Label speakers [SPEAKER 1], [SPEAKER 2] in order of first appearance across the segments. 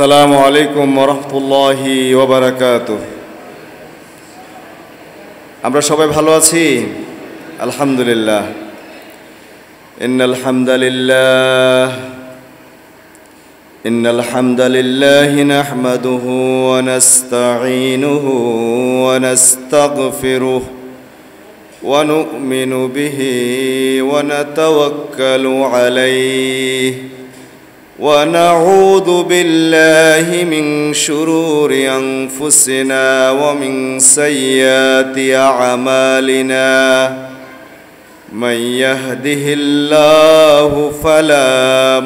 [SPEAKER 1] আসসালামু আলাইকুম ওয়া রাহমাতুল্লাহি ওয়া বারাকাতুহু। আমরা সবাই ভালো আছি আলহামদুলিল্লাহ। ইন্নাল হামদালিল্লাহি নাহমাদুহু ওয়া নাস্তাঈনুহু ওয়া নাস্তাগফিরুহু ওয়া নু'মিনু বিহি ওয়া নাতাওয়াক্কালু আলাইহি ونعوذ بالله من شرور أنفسنا ومن سيئات أعمالنا من يهده الله فلا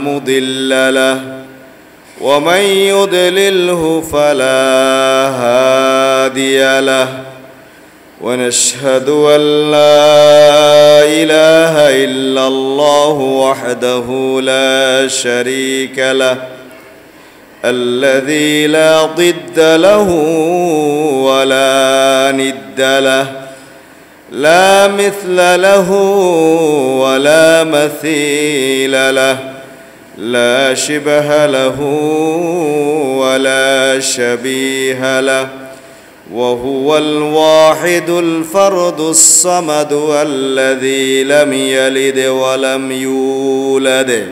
[SPEAKER 1] مضل له ومن يضلله فلا هادي له ونشهد أن لا إله إلا الله وحده لا شريك له الذي لا ضد له ولا ند له لا مثل له ولا مثيل له لا شبه له ولا شبيه له وهو الواحد الفرد الصمد الذي لم يلد ولم يولد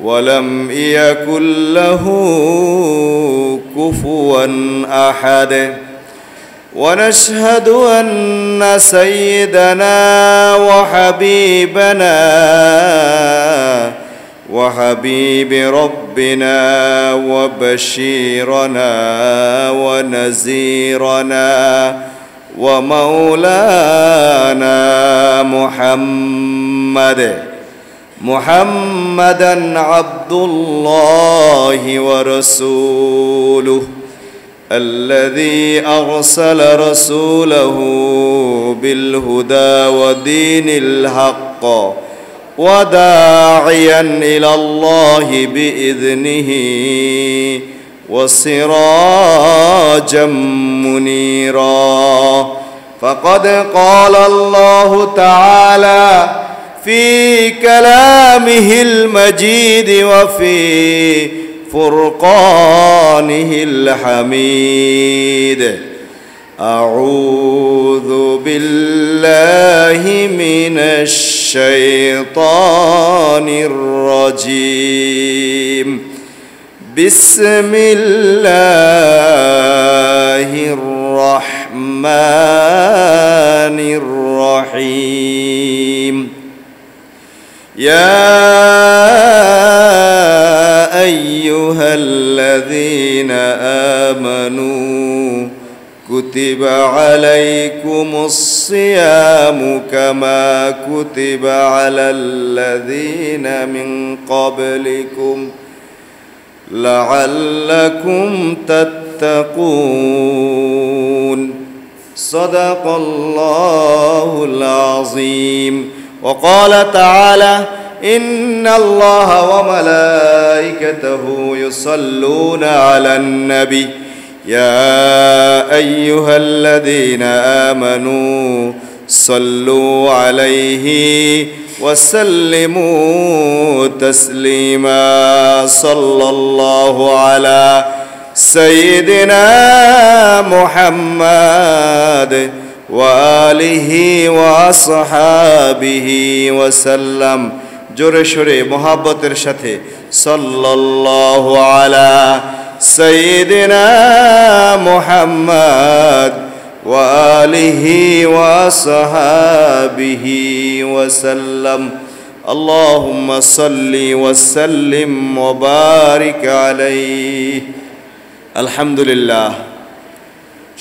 [SPEAKER 1] ولم يكن له كفوا أحد ونشهد أن سيدنا وحبيب ربنا وبشيرنا ونذيرنا ومولانا محمدا عبد الله ورسوله الذي أرسل رسوله بالهدى ودين الحق وداعيا إلى الله بإذنه وسراجا منيرا فقد قال الله تعالى في كلامه المجيد وفي فرقانه الحميد أعوذ بالله من الشيطان الرجيم بسم الله الرحمن الرحيم يا أيها الذين آمنوا كتب عليكم الصيام كما كتب على الذين من قبلكم لعلكم تتقون صدق الله العظيم. وقال تعالى إن الله وملائكته يصلون على النبي يا أيها الذين آمنوا صلوا عليه وسلموا تسليما صلى الله على سيدنا محمد وآله وأصحابه وسلم জোরে সরে মোহাব্বতের সাথে সাল্লাল্লাহু আলা سيدنا محمد وآله وصحابه وسلم اللهم صل وسلم وبارك عليه. আলহামদুলিল্লাহ,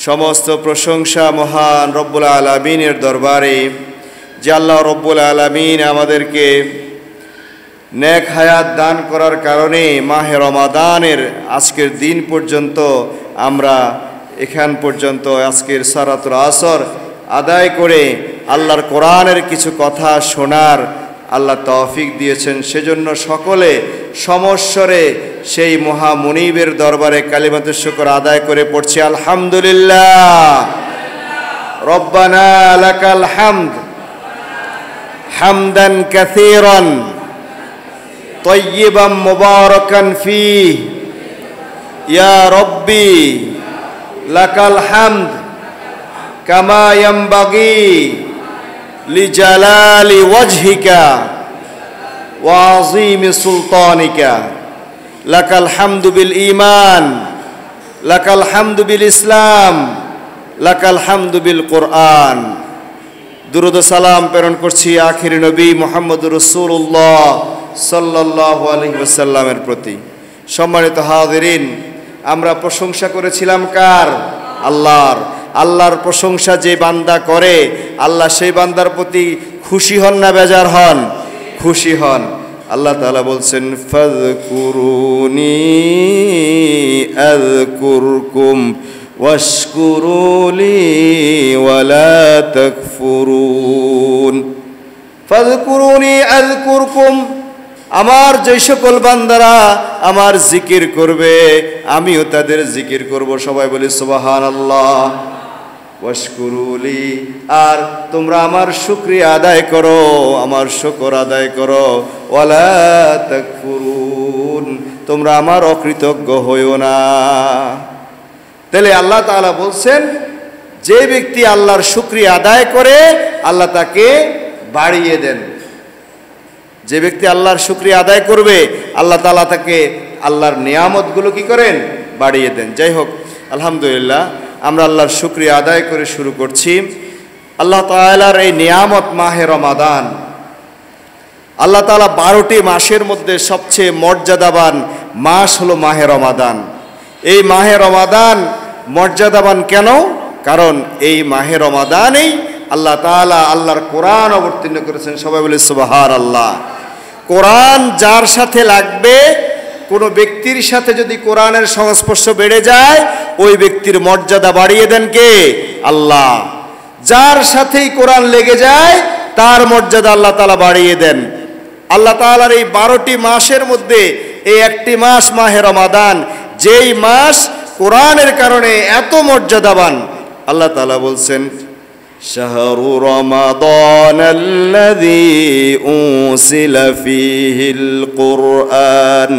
[SPEAKER 1] সমস্ত প্রশংসা মহান রব্বুল আলামিনের দরবারে যে আল্লাহ রব্বুল আলামিন আমাদেরকে নেক হায়াত দান করার কারণে মাহে রমাদানের আজকের দিন পর্যন্ত আমরা এখান পর্যন্ত আজকের সালাতুল আসর আদায় করে আল্লাহর কোরআনের কিছু কথা শোনার আল্লাহ তৌফিক দিয়েছেন। সেজন্য সকলে সমস্বরে সেই মহা মুনিবের দরবারে কালিমাতুশ শুকর আদায় করে পড়ছি আলহামদুলিল্লাহ। রব্বানা লাকাল হামদ হামদান কাসীরান طيبا مباركا فيه ইয়া রব্বি লাকাল হামদ কামা ইয়ানবাগি লিজালালি ওয়াজহিকা ওয়া আযীমি সুলতানিকা লাকাল হামদু বিল ঈমান লাকাল হামদু বিল ইসলাম লাকাল হামদু বিল কোরআন। দুরূদ ও সালাম প্রেরণ করছি আখির নবী মুহাম্মদুর রাসূলুল্লাহ সাল্লাল্লাহু আলাইহি ওয়াসাল্লামের প্রতি। সম্মানিত হাজিরিন, আমরা প্রশংসা করেছিলাম কার? আল্লাহর। আল্লাহর প্রশংসা যে বান্দা করে, আল্লাহ সেই বান্দার প্রতি খুশি হন না বেজার হন? খুশি হন। আল্লাহ তাআলা বলছেন ফাযকুরুনি আযকুরকুম ওয়াশকুরুলি ওয়ালা তাকফুরুন। ফাযকুরুনি আযকুরকুম, আমার যে সকল বান্দারা আমার জিকির করবে আমিও তাদের জিকির করব। সবাই বলি সুবহানাল্লাহ। ওয়াশকুরুলি, আর তোমরা আমার শুকরিয়া আদায় করো, আমার শুকর আদায় করো। ওয়ালা তাকফুরুন, তোমরা আমার অকৃতজ্ঞ হইও না। তাহলে আল্লাহ তাআলা বলছেন যে ব্যক্তি আল্লাহর শুকরিয়া আদায় করে আল্লাহ তাকে বাড়িয়ে দেন। যে ব্যক্তি আল্লাহর শুকরিয়া আদায় করবে আল্লাহ তাআলা তাকে আল্লাহর নিয়ামতগুলো কি করেন? বাড়িয়ে দেন। যাই হোক, আলহামদুলিল্লাহ, আমরা আল্লাহর শুকরিয়া আদায় করে শুরু করছি। আল্লাহ তাআলার এই নিয়ামত মাহে রমাদান। আল্লাহ তাআলা 12টি মাসের মধ্যে সবচেয়ে মর্যাদাবান মাস হলো মাহে রমাদান। এই মাহে রমাদান মর্যাদাবান কেন? কারণ এই মাহে রমাদানেই আল্লাহ তাআলা আল্লাহর কোরআন অবতীর্ণ করেছেন। সবাই বলে সুবহানাল্লাহ। কোরআন যার সাথে লাগবে, কোনো ব্যক্তির সাথে যদি কোরআনের সংস্পর্শ বেড়ে যায় ওই ব্যক্তির মর্যাদা বাড়িয়ে দেন কে? আল্লাহ। যার সাথেই কোরআন লেগে যায় তার মর্যাদা আল্লাহ তাআলা বাড়িয়ে দেন। আল্লাহ তাআলার এই 12টি মাসের মধ্যে এই একটি মাস মাহে রমাদান, যেই মাস কোরআনের কারণে এত মর্যাদাবান। আল্লাহ তাআলা বলছেন শাহরু রমাদানাল্লাযী উনসিলা ফীহিল কুরআন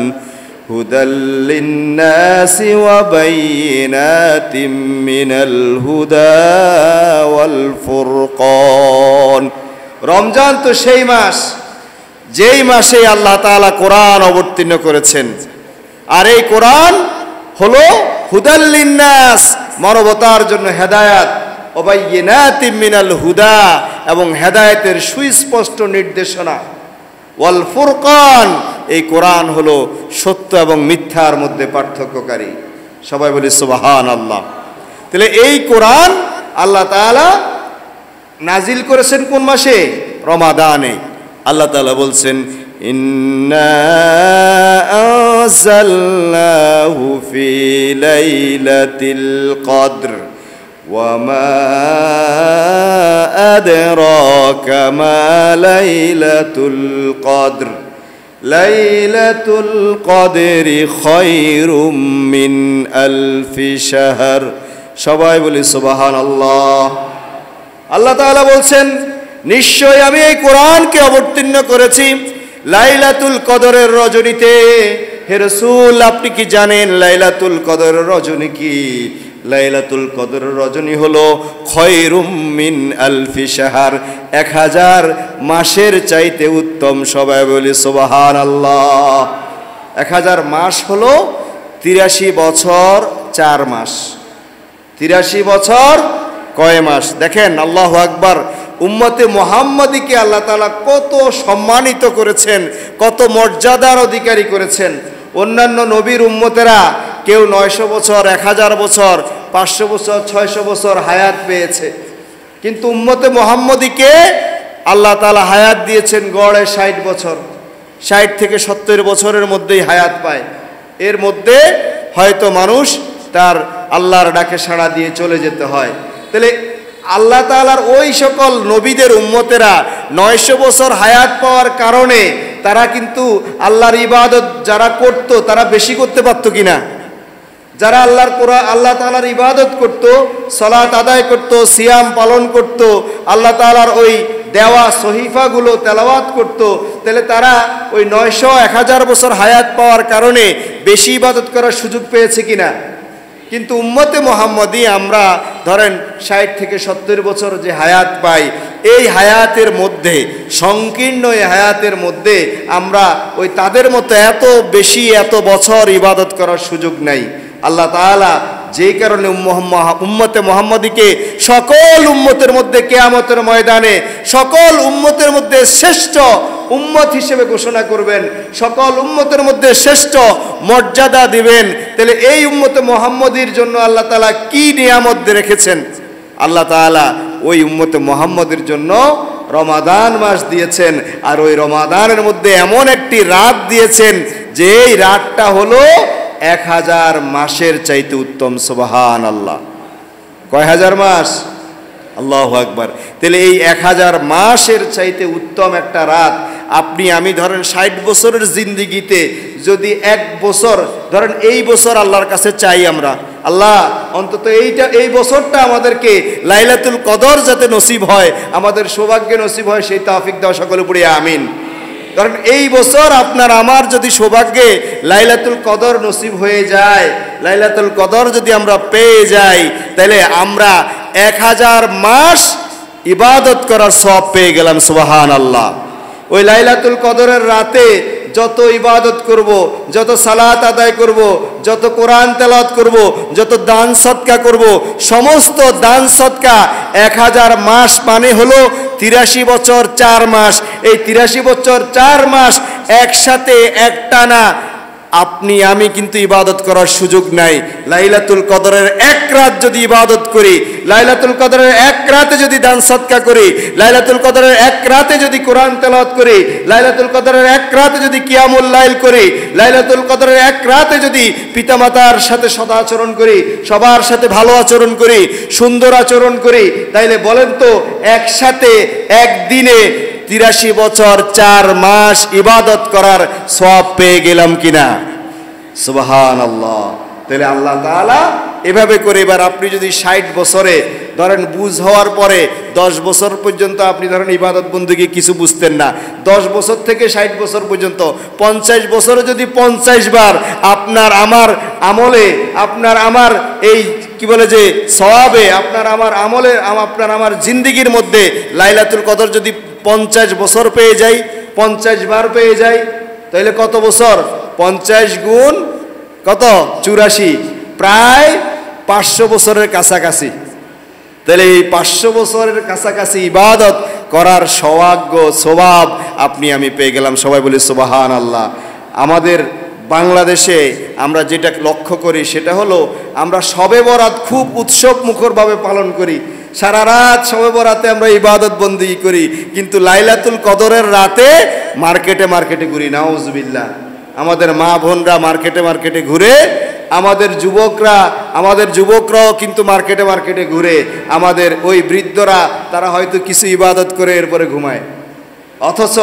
[SPEAKER 1] হুদাল লিন্নাসি ওয়া বাইয়িনাতিম মিনাল হুদা ওয়াল ফুরকান। রমজান তো সেই মাস যেই মাসে আল্লাহ তাআলা কোরআন অবতীর্ণ করেছেন। আর এই কোরআন হলো হুদাল লিন্নাস, মানবতার জন্য হেদায়েত, ওয়া বাইয়িনাতিম মিনাল হুদা, এবং হেদায়েতের সুস্পষ্ট নির্দেশনা, ওয়াল ফুরকান, এই কোরআন হলো সত্য এবং মিথ্যার মধ্যে পার্থক্যকারী। সবাই বলি সুবহানাল্লাহ। তাহলে এই কোরআন আল্লাহ তাআলা নাজিল করেছেন কোন মাসে? রমাদানে। আল্লাহ তাআলা বলছেন ইন্না আনজালনাহু ফি লাইলাতিল কদর ওয়া মা আদরাকা মা লাইলাতুল কদর লাইলাতুল কদরি খায়রুম মিন আলফি শাহর। সবাই বলি সুবহানাল্লাহ। আল্লাহ তাআলা বলছেন নিশ্চয় আমি এই কোরআনকে অবতীর্ণ করেছি লাইলাতুল কদরের রজনীতে। হে রাসূল, আপনি কি জানেন লাইলাতুল কদরের রজনী কি? লাইলাতুল কদরের রজনী হলো খায়রুম মিন আলফি শাহর, 1000 মাসের চাইতে উত্তম। সবাই বলি সুবহানাল্লাহ। 1000 মাস হলো 83 বছর 4 মাস। 83 বছর কয় মাস? দেখেন, আল্লাহু আকবার। উম্মতে মুহাম্মাদীকে আল্লাহ তাআলা কত সম্মানিত করেছেন, কত মর্যাদার অধিকারী করেছেন। অন্যান্য নবীর উম্মতেরা কেউ 900 বছর, 1000 বছর, 500 বছর, 600 বছর হায়াত পেয়েছে, কিন্তু উম্মতে মুহাম্মাদীকে আল্লাহ তাআলা হায়াত দিয়েছেন গড়ে 60 বছর। 60 থেকে 70 বছরের মধ্যেই হায়াত পায়। এর মধ্যে হয়তো মানুষ তার আল্লাহর ডাকে সাড়া দিয়ে চলে যেতে হয়। তাহলে আল্লাহ তাআলার ওই সকল নবীদের উম্মতেরা 900 বছর হায়াত পাওয়ার কারণে তারা কিন্তু আল্লাহর ইবাদত যারা করত তারা বেশি করতে পারত কিনা? যারা আল্লাহ তাআলার ইবাদত করত, সালাত আদায় করত, সিয়াম পালন করত, আল্লাহ তাআলার ওই দেওয়া সহিফাগুলো তেলাওয়াত করত, তাহলে তারা ওই 900-1000 বছর হায়াত পাওয়ার কারণে বেশি ইবাদত করার সুযোগ পেয়েছে কিনা? কিন্তু উম্মতে মুহাম্মদী আমরা ধরেন 60 থেকে 70 বছর যে হায়াত পাই, এই হায়াতের মধ্যে, সংকীর্ণ এই হায়াতের মধ্যে আমরা ওই তাদের মতো এত বেশি এত বছর ইবাদত করার সুযোগ নাই। আল্লাহ তাআলা যেই কারণে উম্মতে মুহাম্মদীকে সকল উম্মতের মধ্যে কিয়ামতের ময়দানে সকল উম্মতের মধ্যে শ্রেষ্ঠ উম্মত হিসেবে ঘোষণা করবেন, সকল উম্মতের মধ্যে শ্রেষ্ঠ মর্যাদা দিবেন। তাহলে এই উম্মতে মুহাম্মদীর জন্য আল্লাহ তাআলা কি নিয়ামত রেখেছেন? আল্লাহ তাআলা ওই উম্মতে মুহাম্মদীর জন্য রমাদান মাস দিয়েছেন, আর ওই রমাদানের মধ্যে এমন একটি রাত দিয়েছেন যে এই রাতটা হলো 1000 মাসের চাইতে উত্তম। সুবহানাল্লাহ। কয় হাজার মাস? আল্লাহু আকবার। তাহলে এই 1000 মাসের চাইতে উত্তম একটা রাত আপনি আমি ধরেন 60 বছরের জিন্দিগিতে যদি 1 বছর ধরেন এই বছর আল্লাহর কাছে চাই আমরা, আল্লাহ অন্তত এই বছরটা আমাদেরকে লাইলাতুল কদর যাতে নসিব হয়, আমাদের সৌভাগ্য নসিব হয়, সেই তৌফিক দাও সকলে পড়ি আমিন। কারণ এই বছর আপনার আমার যদি সৌভাগ্যে লাইলাতুল কদর নসিব হয়ে যায়, লাইলাতুল কদর যদি আমরা পেয়ে যাই, তাহলে আমরা 1000 মাস ইবাদত করার সওয়াব পেয়ে গেলাম। সুবহানাল্লাহ। ওই লাইলাতুল কদরের রাতে যত ইবাদত করব, যত সালাত আদায় করব, যত কোরআন তেলাওয়াত করব, যত দান সদকা করব, সমস্ত দান সদকা 1000 মাস মানে হলো 83 বছর 4 মাস। এই 83 বছর 4 মাস একসাথে একটানা আপনি আমি কিন্তু ইবাদত করার সুযোগ নাই। লাইলাতুল কদরের 1 রাত যদি ইবাদত করি, লাইলাতুল কদরের 1 রাতে যদি দান সদকা করি, লাইলাতুল কদরের 1 রাতে যদি কোরআন তেলাওয়াত করি, লাইলাতুল কদরের 1 রাতে যদি কিয়ামুল লাইল করি, লাইলাতুল কদরের 1 রাতে যদি পিতামাতার সাথে সদাচরণ করি, সবার সাথে ভালো আচরণ করি, সুন্দর আচরণ করি, তাইলে বলেন তো একসাথে একদিনে 83 বছর 4 মাস ইবাদত করার সওয়াব পেয়ে গেলাম কিনা? সুবহানাল্লাহ। তাহলে আল্লাহ তাআলা এভাবে করে এবার আপনি যদি 60 বছরে ধরেন বুঝ হওয়ার পরে 10 বছর পর্যন্ত আপনি ধরেন ইবাদত বন্দেগী কিছু বুঝতেন না, 10 বছর থেকে 60 বছর পর্যন্ত 50 বছরে যদি 50 বার আপনার আমার আমলে, আপনার আমার এই কি বলে যে সওয়াবে, আপনার আমার আমলে, আপনার আমার জিন্দেগির মধ্যে লাইলাতুল কদর যদি 50 বছর পেয়ে যাই, 50 বার পেয়ে যাই, তাহলে কত বছর? 50 গুণ কত? 84, প্রায় 500 বছরের কাছাকাছি। তাহলে এই 500 বছরের কাছাকাছি ইবাদত করার সওয়াব আপনি আমি পেয়ে গেলাম। সবাই বলি সুবহানাল্লাহ। আমাদের বাংলাদেশে আমরা যেটা লক্ষ্য করি সেটা হলো আমরা শবে বরাত খুব উৎসব মুখরভাবে পালন করি, সারা রাত শবে বরাতে আমরা ইবাদত বন্দেগী করি, কিন্তু লাইলাতুল কদরের রাতে মার্কেটে মার্কেটে ঘুরি। নাউজুবিল্লাহ। আমাদের মা বোনরা মার্কেটে মার্কেটে ঘুরে, আমাদের যুবকরাও কিন্তু মার্কেটে মার্কেটে ঘুরে, আমাদের ওই বৃদ্ধরা তারা হয়তো কিছু ইবাদত করে এরপরে ঘুমায়। অথচ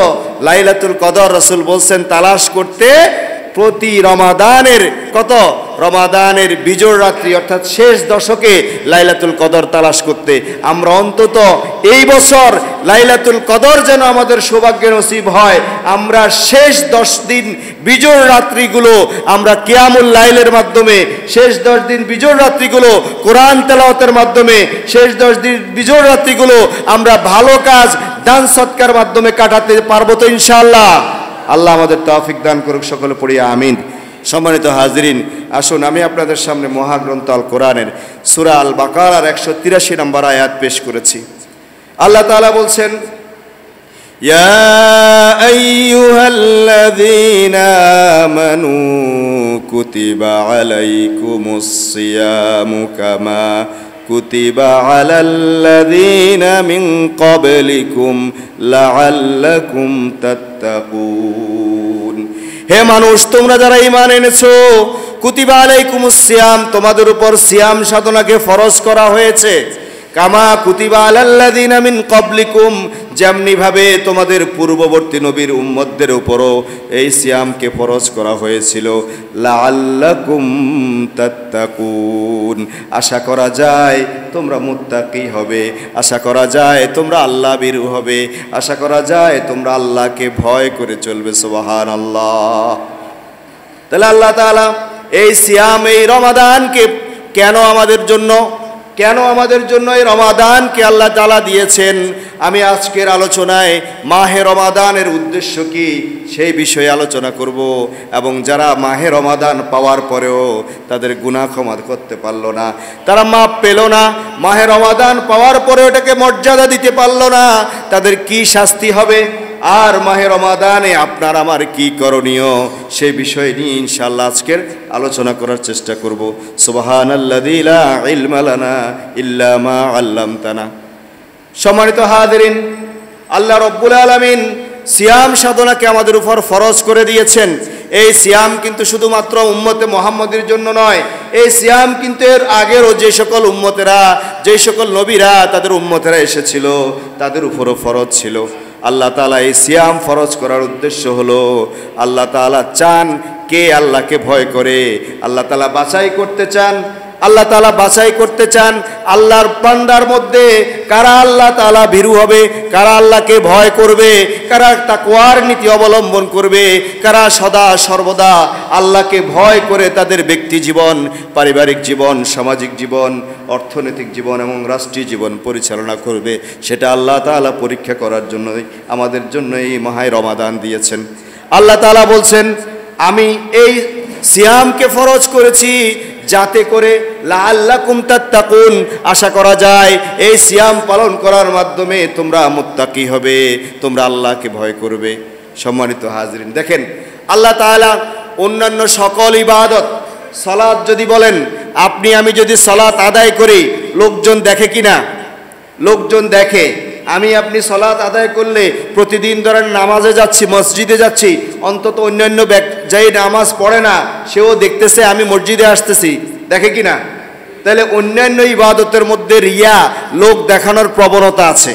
[SPEAKER 1] লাইলাতুল কদর রাসূল বলছেন তালাশ করতে প্রতি রমাদানের রমাদানের বিজোড় রাত্রি অর্থাৎ শেষ দশকে লাইলাতুল কদর তালাশ করতে। আমরা অন্তত এই বছর লাইলাতুল কদর যেন আমাদের সৌভাগ্যে নসিব হয়, আমরা শেষ 10 দিন বিজোড় রাত্রিগুলো আমরা কিয়ামুল লাইলের মাধ্যমে, শেষ 10 দিন বিজোড় রাত্রিগুলো কোরআন তেলাওয়াতের মাধ্যমে, শেষ 10 দিন বিজোড় রাত্রিগুলো আমরা ভালো কাজ দান সৎকার মাধ্যমে কাটাতে পারবো তো ইনশাআল্লাহ? আল্লাহ আমাদের তৌফিক দান করুক, সকলে পড়ি আমিন। সম্মানিত হাজরিন, আসুন আমি আপনাদের সামনে মহাগ্রন্থ আল কোরআনের সূরা আল বাকারার 183 নম্বর আয়াত পেশ করেছি। আল্লাহ তাআলা বলছেন, ইয়া আইয়ুহাল্লাযীনা আমানু কুতিবা আলাইকুমুস সিয়ামু কামা কুতিবা আলাল্লাযীনা মিন ক্বাবলিকুম লাআল্লাকুম তাত্তাকুন। হে মানুষ, তোমরা যারা ঈমান এনেছো, কুতিবা আলাইকুমুস সিয়াম, তোমাদের উপর সিয়াম সাধনাকে ফরজ করা হয়েছে। কামা কুতিবা আলাল্লাযিনা মিন ক্বাবলিকুম, যেমনি ভাবে তোমাদের পূর্ববর্তী নবীর উম্মতদের উপরও এই সিয়ামকে ফরজ করা হয়েছিল, লাআল্লাকুম তাত্তাকুন, আশা করা যায় তোমরা মুত্তাকি হবে, আশা করা যায় তোমরা আল্লাহ ভীরু হবে, আশা করা যায় তোমরা আল্লাহকে ভয় করে চলবে। সুবহানাল্লাহ। তাহলে আল্লাহ তাআলা এই সিয়াম, এই রমাদানকে কেন আমাদের জন্য এই রমাদানকে আল্লাহ তাআলা দিয়েছেন, আমি আজকের আলোচনায় মাহে রমাদানের উদ্দেশ্য কি সেই বিষয়ে আলোচনা করব। এবং যারা মাহে রমাদান পাওয়ার পরেও তাদের গুনাহ ক্ষমা করতে পারলো না, তারা মাপ পেল না, মাহে রমাদান পাওয়ার পরেও এটাকে মর্যাদা দিতে পারলো না, তাদের কি শাস্তি হবে, আর মাহে রমাদানে আপনার আমার কি করণীয় সেই বিষয় নিয়ে ইনশাআল্লাহ আজকের আলোচনা করার চেষ্টা করব। সুবহানাল্লাযী লা ইলমা লানা ইল্লা মা আল্লামতানা। সম্মানিত হাজিরিন, আল্লাহ রাব্বুল আলামিন সিয়াম সাধনাকে আমাদের উপর ফরজ করে দিয়েছেন। এই সিয়াম কিন্তু শুধুমাত্র উম্মতে মুহাম্মদের জন্য নয়, এই সিয়াম কিন্তু এর আগেরও যে সকল উম্মতেরা, যে সকল নবীরা তাদের উম্মতেরা এসেছিল তাদের উপরও ফরজ ছিল। আল্লাহ তাআলা এই সিয়াম ফরজ করার উদ্দেশ্য হলো আল্লাহ তাআলা চান কে আল্লাহকে ভয় করে। আল্লাহ তাআলা বাছাই করতে চান আল্লাহর বান্দার মধ্যে কারা আল্লাহ তাআলা ভীরু হবে, কারা আল্লাহকে ভয় করবে, কারা তাকওয়ার নীতি অবলম্বন করবে, কারা সদা সর্বদা আল্লাহকে ভয় করে তাদের ব্যক্তি জীবন, পারিবারিক জীবন, সামাজিক জীবন, অর্থনৈতিক জীবন এবং রাষ্ট্রীয় জীবন পরিচালনা করবে, সেটা আল্লাহ তাআলা পরীক্ষা করার জন্যই আমাদের জন্য এই মাহে রমাদান দিয়েছেন। আল্লাহ তাআলা বলছেন, আমি এই সিয়ামকে ফরজ করেছি যাতে করে লাআল্লাকুম তাত্তাকুন, আশা করা যায় এই সিয়াম পালন করার মাধ্যমে তোমরা মুত্তাকি হবে, তোমরা আল্লাহকে ভয় করবে। সম্মানিত হাজিরিন, দেখেন আল্লাহ তাআলা অন্যান্য সকল ইবাদত, সালাত যদি বলেন, আপনি আমি যদি সালাত আদায় করি, লোকজন দেখে কিনা? লোকজন দেখে। আমি আপনি সালাত আদায় করলে প্রতিদিন ধরেন নামাজে যাচ্ছি, মসজিদে যাচ্ছি, অন্তত অন্যান্য যাই নামাজ পড়ে না সেও দেখতেছে আমি মসজিদে আসতেছি, দেখে কিনা? তাহলে অন্যান্য ইবাদতের মধ্যে রিয়া, লোক দেখানোর প্রবণতা আছে।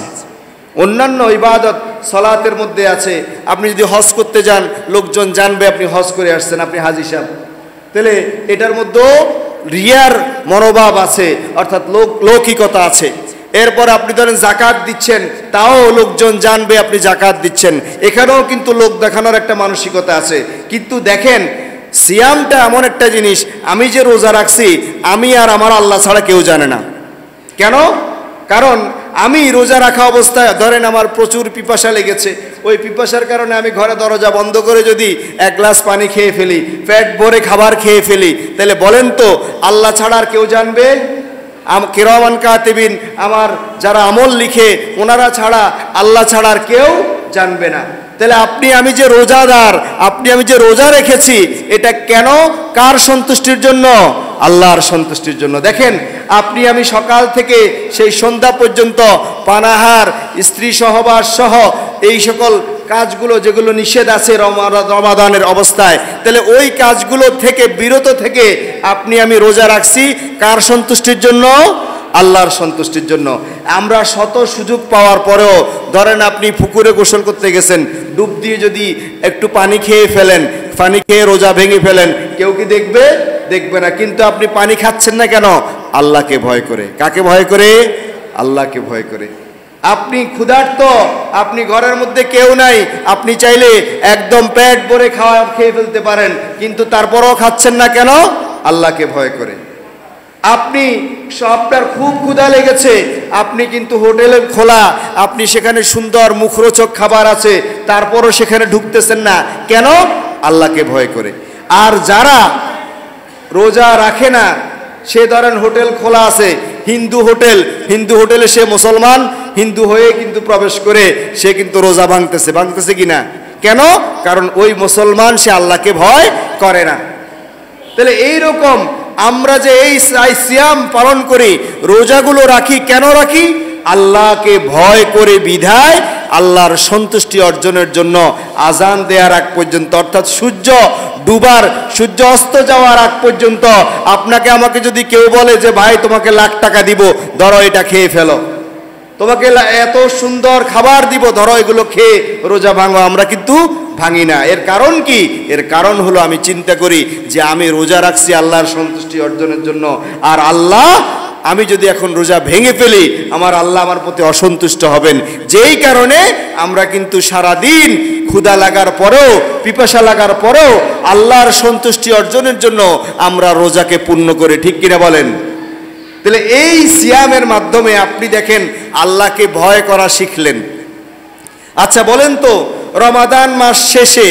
[SPEAKER 1] অন্যান্য ইবাদত সালাতের মধ্যে আছে। আপনি যদি হজ করতে যান, লোকজন জানবে আপনি হজ করে আসছেন, আপনি হাজী সাহেব। তাহলে এটার মধ্যেও রিয়ার মনোভাব আছে, অর্থাৎ লৌকিকতা আছে। এরপর আপনি ধরেন জাকাত দিচ্ছেন, তাও লোকজন জানবে আপনি জাকাত দিচ্ছেন, এখানেও কিন্তু লোক দেখানোর একটা মানসিকতা আছে। কিন্তু দেখেন সিয়ামটা এমন একটা জিনিস, আমি যে রোজা রাখছি আমি আর আমার আল্লাহ ছাড়া কেউ জানে না। কেন? কারণ আমি রোজা রাখা অবস্থায় ধরেন আমার প্রচুর পিপাসা লেগেছে, ওই পিপাসার কারণে আমি ঘরে দরজা বন্ধ করে যদি এক গ্লাস পানি খেয়ে ফেলি, পেট ভরে খাবার খেয়ে ফেলি, তাহলে বলেন তো আল্লাহ ছাড়া আর কেউ জানবে? কিরামান কাতিবিন, আমার যারা আমল লিখে ওনারা ছাড়া, আল্লাহ ছাড়া আর কেউ জানবে না। তাহলে আপনি আমি যে রোজাদার, আপনি আমি যে রোজা রেখেছি, এটা কেন? কার সন্তুষ্টির জন্য? আল্লাহর সন্তুষ্টির জন্য। দেখেন আপনি আমি সকাল থেকে সেই সন্ধ্যা পর্যন্ত পানাহার, স্ত্রী সহবাস সহ এই সকল কাজগুলো যেগুলো নিষেধ আছে রমাদানের অবস্থায়, তাহলে ওই কাজগুলো থেকে বিরত থেকে আপনি আমি রোজা রাখছি কার সন্তুষ্টির জন্য? আল্লাহর সন্তুষ্টির জন্য। আমরা শত সুযোগ পাওয়ার পরেও ধরেন আপনি পুকুরে গোসল করতে গেছেন, ডুব দিয়ে যদি একটু পানি খেয়ে ফেলেন, পানি খেয়ে রোজা ভেঙে ফেলেন, কেউ কি দেখবে? দেখবে না। কিন্তু আপনি পানি খাচ্ছেন না কেন? আল্লাহকে ভয় করে। কাকে ভয় করে? আল্লাহকে ভয় করে। আপনি ক্ষুধার্ত, আপনি ঘরের মধ্যে কেউ নাই, আপনি চাইলে একদম পেট ভরে খেয়ে ফেলতে পারেন, কিন্তু তারপরও খাচ্ছেন না কেন? আল্লাহকে ভয় করে। আপনি আপনার খুব ক্ষুধা লেগেছে, আপনি কিন্তু হোটেলে খোলা, আপনি সেখানে সুন্দর মুখরোচক খাবার আছে, তারপরও সেখানে ঢুকতেছেন না কেন? আল্লাহকে ভয় করে। আর যারা রোজা রাখে না, সে ধরেন হোটেল খোলা আছে, হিন্দু হোটেলে সে মুসলমান, হিন্দু হয়ে কিন্তু প্রবেশ করে সে কিন্তু রোজা ভাঙতেছে কিনা? কেন? কারণ ওই মুসলমান, সে আল্লাহকে ভয় করে না। তাহলে এইরকম আমরা যে এই সিয়াম পালন করি, রোজাগুলো রাখি, কেন রাখি? আল্লাহকে ভয় করে বিধায় আল্লাহর সন্তুষ্টি অর্জনের জন্য আজান দেওয়ার আগ পর্যন্ত, অর্থাৎ সূর্য ডুবার, সূর্য অস্ত যাওয়ার আগ পর্যন্ত আপনাকে আমাকে যদি কেউ বলে যে ভাই তোমাকে লাখ টাকা দিব, ধরো এটা খেয়ে ফেলো, তোমাকে এত সুন্দর খাবার দিব, ধরো এগুলো খেয়ে রোজা ভাঙো, আমরা কিন্তু ভাঙি না। এর কারণ কি? এর কারণ হলো আমি চিন্তা করি যে আমি রোজা রাখছি আল্লাহর সন্তুষ্টি অর্জনের জন্য, আর আল্লাহ, আমি যদি এখন রোজা ভেঙে ফেলি আমার আল্লাহ আমার প্রতি অসন্তুষ্ট হবেন। যেই কারণে আমরা কিন্তু সারাদিন ক্ষুধা লাগার পরেও, পিপাসা লাগার পরেও আল্লাহর সন্তুষ্টি অর্জনের জন্য আমরা রোজাকে পূর্ণ করে, ঠিক কিনা বলেন? তাহলে এই সিয়ামের মাধ্যমে আপনি দেখেন আল্লাহকে ভয় করা শিখলেন। আচ্ছা বলেন তো, রমাদান মাস শেষে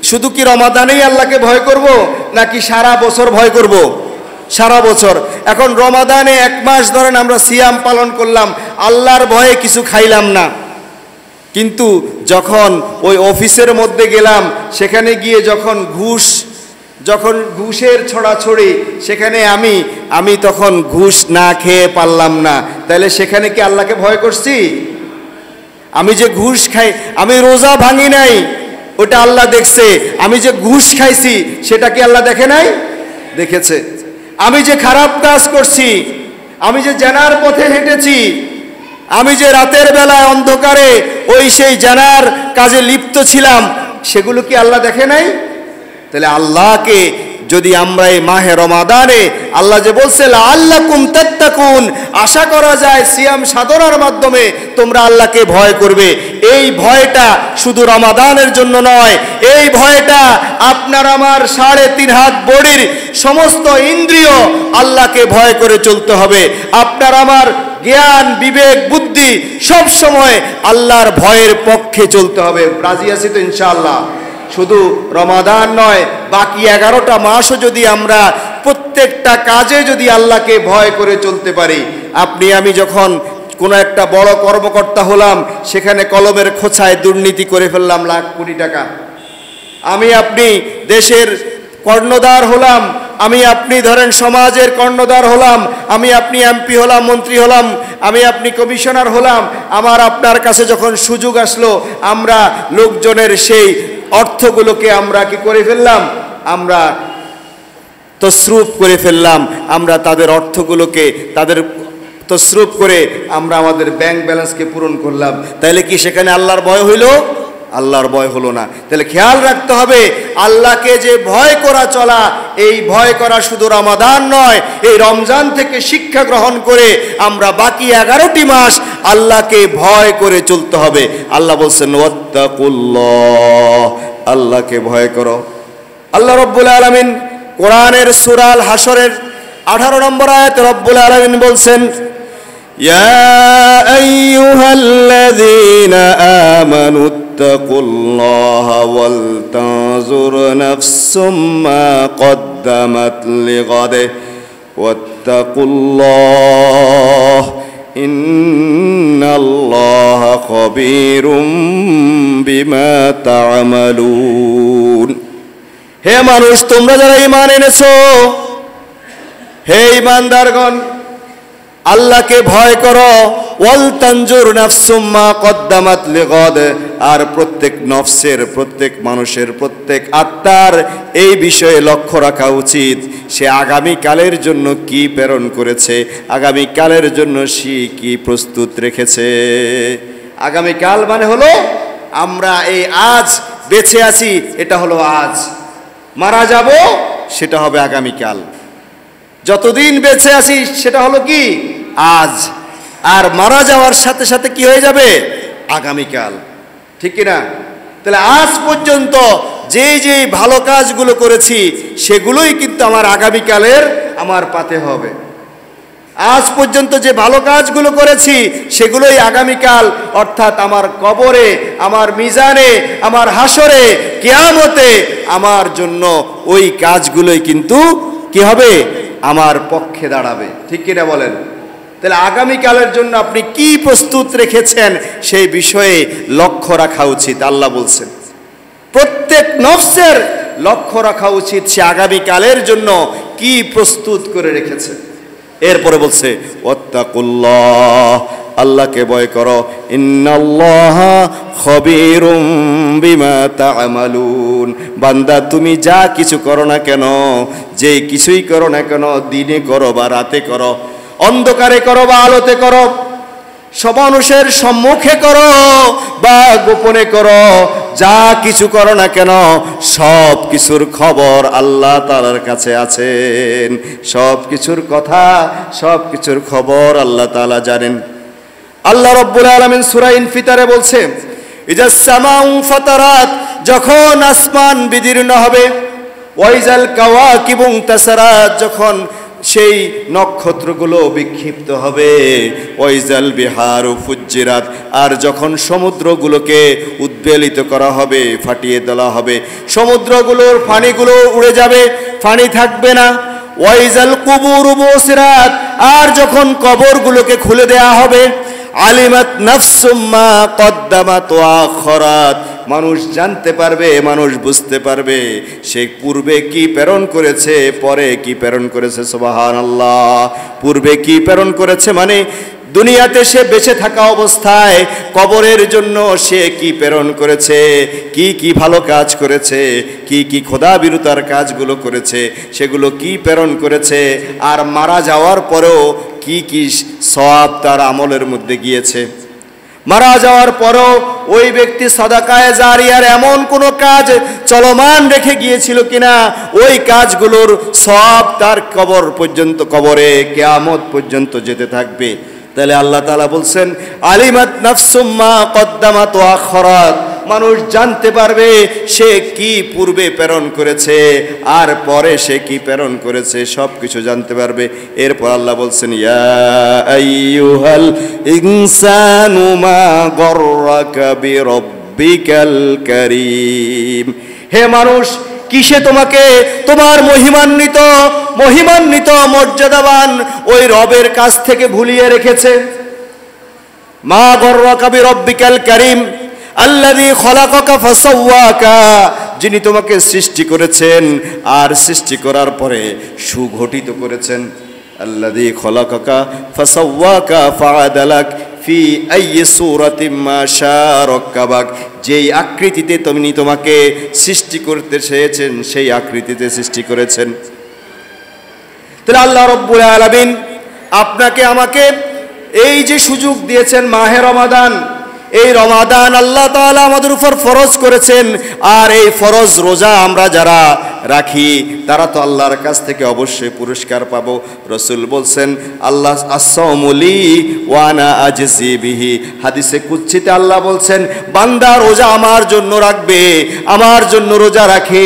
[SPEAKER 1] শুধু কি রমাদানেই আল্লাহকে ভয় করব, নাকি সারা বছর ভয় করব? সারা বছর। এখন রমাদানে এক মাস ধরেন আমরা সিয়াম পালন করলাম, আল্লাহর ভয়ে কিছু খাইলাম না, কিন্তু যখন ওই অফিসের মধ্যে গেলাম, সেখানে গিয়ে যখন ঘুষের ছড়াছড়ি, সেখানে আমি তখন ঘুষ না খেয়ে পারলাম না, তাহলে সেখানে কি আল্লাহকে ভয় করছি? আমি যে ঘুষ খাই, আমি রোজা ভাঙি নাই, ওটা আল্লাহ দেখছে। আমি যে ঘুষ খাইছি সেটা কি আল্লাহ দেখে নাই? দেখেছে। আমি যে খারাপ কাজ করছি, আমি যে জানার পথে হেঁটেছি, আমি যে রাতের বেলায় অন্ধকারে ওই সেই জানার কাজে লিপ্ত ছিলাম, সেগুলো কি আল্লাহ দেখে নাই? তাহলে আল্লাহকে যদি আমরা এই মাহে রমাদানে, আল্লাহ যে বলছে লাআল্লাকুম তাত্তাকুন, আশা করা যায় সিয়াম সাধনার মাধ্যমে তোমরা আল্লাহকে ভয় করবে। এই ভয়টা শুধু রমাদানের জন্য নয়, এই ভয়টা আপনার আমার 3.5 হাত বডির সমস্ত ইন্দ্রিয় আল্লাহকে ভয় করে চলতে হবে। আপনার আমার জ্ঞান, বিবেক, বুদ্ধি সব সময় আল্লাহর ভয়ের পক্ষে চলতে হবে। রাজি আছি তো ইনশাআল্লাহ? শুধু রমাদান নয়, বাকি 11টা মাসও যদি আমরা প্রত্যেকটা কাজে যদি আল্লাহকে ভয় করে চলতে পারি। আপনি আমি যখন কোনো একটা বড় কর্মকর্তা হলাম, সেখানে কলমের খোঁচায় দুর্নীতি করে ফেললাম লাখ কোটি টাকা। আমি আপনি দেশের কর্ণধার হলাম, আমি আপনি ধরেন সমাজের কর্ণধার হলাম, আমি আপনি এমপি হলাম, মন্ত্রী হলাম, আমি আপনি কমিশনার হলাম। আমার আপনার কাছে যখন সুযোগ আসলো, আমরা লোকজনের সেই অর্থগুলোকে আমরা কি করে ফেললাম? আমরা তসরুফ করে ফেললাম। আমরা তাদের অর্থগুলোকে তসরুফ করে আমরা আমাদের ব্যাংক ব্যালেন্সকে পূরণ করলাম। তাহলে কি সেখানে আল্লাহর ভয় হইল? আল্লাহর ভয় হলো না। তাহলে খেয়াল রাখতে হবে, আল্লাহকে যে ভয় করা চলা, এই ভয় করা শুধু রমাদান নয়, এই রমজান থেকে শিক্ষা গ্রহণ করে আমরা বাকি 11টি মাস আল্লাহকে ভয় করে চলতে হবে। আল্লাহ বলছেন ওয়াত্তাকুল্লাহ, আল্লাহকে ভয় করো। আল্লাহ রব্বুল আলামিন কোরআনের সূরা আল হাশরের 18 নম্বর আয়াতে রব্বুল আলামিন বলছেন, ইয়া আইয়ুহাল্লাযীনা আমানু ইত্তাকুল্লাহা ওয়াল তানজুর নাফসুম মা কদ্দামাত লিগাদ ওয়াত্তাকুল্লাহ ইন্নাল্লাহা খাবীরুম বিমা তা'মালুন। হে মানুষ, তোমরা যারা ঈমান এনেছো, হে ঈমানদারগণ, আল্লাহকে ভয় করো। ওয়াল তানজুর নাফসুম মা কদ্দামাত লিগাদ, আর প্রত্যেক নফসের, প্রত্যেক মানুষের, প্রত্যেক আত্মার এই বিষয়ে লক্ষ্য রাখা উচিত, সে আগামী কালের জন্য কি প্রেরণ করেছে, আগামী কালের জন্য সে কি প্রস্তুত রেখেছে। আগামী কাল মানে হলো আমরা এই আজ বেঁচে আছি, এটা হলো আজ। মারা যাব, সেটা হবে আগামীকাল। যতদিন বেঁচে আছি সেটা হলো কি? আজ। আর মারা যাওয়ার সাথে সাথে কি হয়ে যাবে? আগামীকাল। ঠিক কিনা? তাহলে আজ পর্যন্ত যে ভালো কাজগুলো করেছি সেগুলোই কিন্তু আমার আগামীকালের আমার পাতে হবে। আজ পর্যন্ত যে ভালো কাজগুলো করেছি সেগুলোই আগামীকাল, অর্থাৎ আমার কবরে, আমার মিজানে, আমার হাসরে, কিয়ামতে আমার জন্য ওই কাজগুলোই কিন্তু কি হবে? আমার পক্ষে দাঁড়াবে। ঠিক কিনা বলেন? তাহলে আগামীকালের জন্য আপনি কি প্রস্তুত রেখেছেন সেই বিষয়ে লক্ষ্য রাখা উচিত। আল্লাহ বলছেন প্রত্যেক নফসের লক্ষ্য রাখা উচিত সে আগামীকালের জন্য কি প্রস্তুত করে রেখেছে। এরপরে বলছে ওয়াত্তাকুল্লাহ, আল্লাহকে ভয় করো। ইন্নাল্লাহা খবীরুম বিমা তা'মালুন। বান্দা তুমি যা কিছু করো না কেন, যে কিছুই করো না কেন, দিনে করো বা রাতে করো, অন্ধকারে করো বা আলোতে করো, সব মানুষের সম্মুখে করো বা গোপনে করো, যা কিছু করো না কেন, সব কিছুর খবর আল্লাহ তাআলার কাছে আছেন। সব কিছুর কথা, সব কিছুর খবর আল্লাহ তাআলা জানেন। আল্লাহ রাব্বুল আলামিন সূরা ইনফিতারে বলছে, ইজাস সামাউ ফাতারাত, যখন আসমান বিদীর্ণ হবে, ওয়াইজাল কাওয়াকিবু তাসারাত, যখন সেই নক্ষত্রগুলো বিক্ষিপ্ত হবে, ওয়াইজাল বিহারু ফুজ্জিরাত, আর যখন সমুদ্রগুলোকে উদ্বেলিত করা হবে, ফাটিয়ে দেওয়া হবে, সমুদ্রগুলোর পানিগুলো উড়ে যাবে, পানি থাকবে না। ওয়াইজাল কুবুরু বুসিরাত, আর যখন কবরগুলোকে খুলে দেয়া হবে, আলিমাত নাফসুম মা কদ্দামাত ওয়া আখরাত, মানুষ জানতে পারবে, মানুষ বুঝতে পারবে সে পূর্বে কি প্রেরণ করেছে, পরে কি প্রেরণ করেছে। সুবহানাল্লাহ। পূর্বে কি প্রেরণ করেছে মানে দুনিয়াতে সে বেঁচে থাকা অবস্থায় কবরের জন্য সে কি প্রেরণ করেছে, কি কি ভালো কাজ করেছে, কি কি খোদাবিরুতার কাজগুলো করেছে, সেগুলো কি প্রেরণ করেছে, আর মারা যাওয়ার পরেও কি কি সওয়াব তার আমলের মধ্যে গিয়েছে। মারা যাওয়ার পরও ওই ব্যক্তি সাদাকায়ে জারিয়ার এমন কোনো কাজ চলমান রেখে গিয়েছিল কিনা, ওই কাজগুলোর সওয়াব তার কবর পর্যন্ত, কবরে কিয়ামত পর্যন্ত যেতে থাকবে। তাহলে আল্লাহ তাআলা বলছেন, আলিমাত নাফসুম মা কদ্দামাত ওয়া আখরাত, মানুষ জানতে পারবে সে কি পূর্বে প্রেরণ করেছে আর পরে সে কি প্রেরণ করেছে, সব কিছু জানতে পারবে। এরপর আল্লাহ বলছেন, ইয়া আইয়ুহাল ইনসানু মা গররাকা বিরব্বিকাল কারীম, হে মানুষ, কিসে তোমাকে তোমার মহিমান্বিত মর্যাদাবান ওই রবের কাছ থেকে ভুলিয়ে রেখেছে। মা গররাকা বিরব্বিকাল কারীম আল্লাযী খলাকাকা ফাসাওয়াকা, যিনি তোমাকে সৃষ্টি করেছেন আর সৃষ্টি করার পরে সুগঠিত করেছেন। আল্লাযী খলাকাকা ফাসাওয়াকা ফাআদালাক ফি আইয়ি সূরাতিম মা শাআ রাক্কাবাক, যেই আকৃতিতে তিনি তোমাকে সৃষ্টি করতে চেয়েছেন সেই আকৃতিতে সৃষ্টি করেছেন। তাহলে আল্লাহ রাব্বুল আলামিন আপনাকে আমাকে এই যে সুযোগ দিয়েছেন মাহে রমাদান, এই রমাদান আল্লাহ তাআলা আমাদের উপর ফরজ করেছেন। আর এই ফরজ রোজা আমরা যারা রাখি তারা তো আল্লাহর কাছ থেকে অবশ্যই পুরস্কার পাবো। রাসূল বলছেন, আল্লাহ আস-সাওমু লি ওয়া আনা আজজি বিহি, হাদিসে কুদসিতে আল্লাহ বলছেন, বান্দা রোজা আমার জন্য রাখবে, আমার জন্য রোজা রাখে,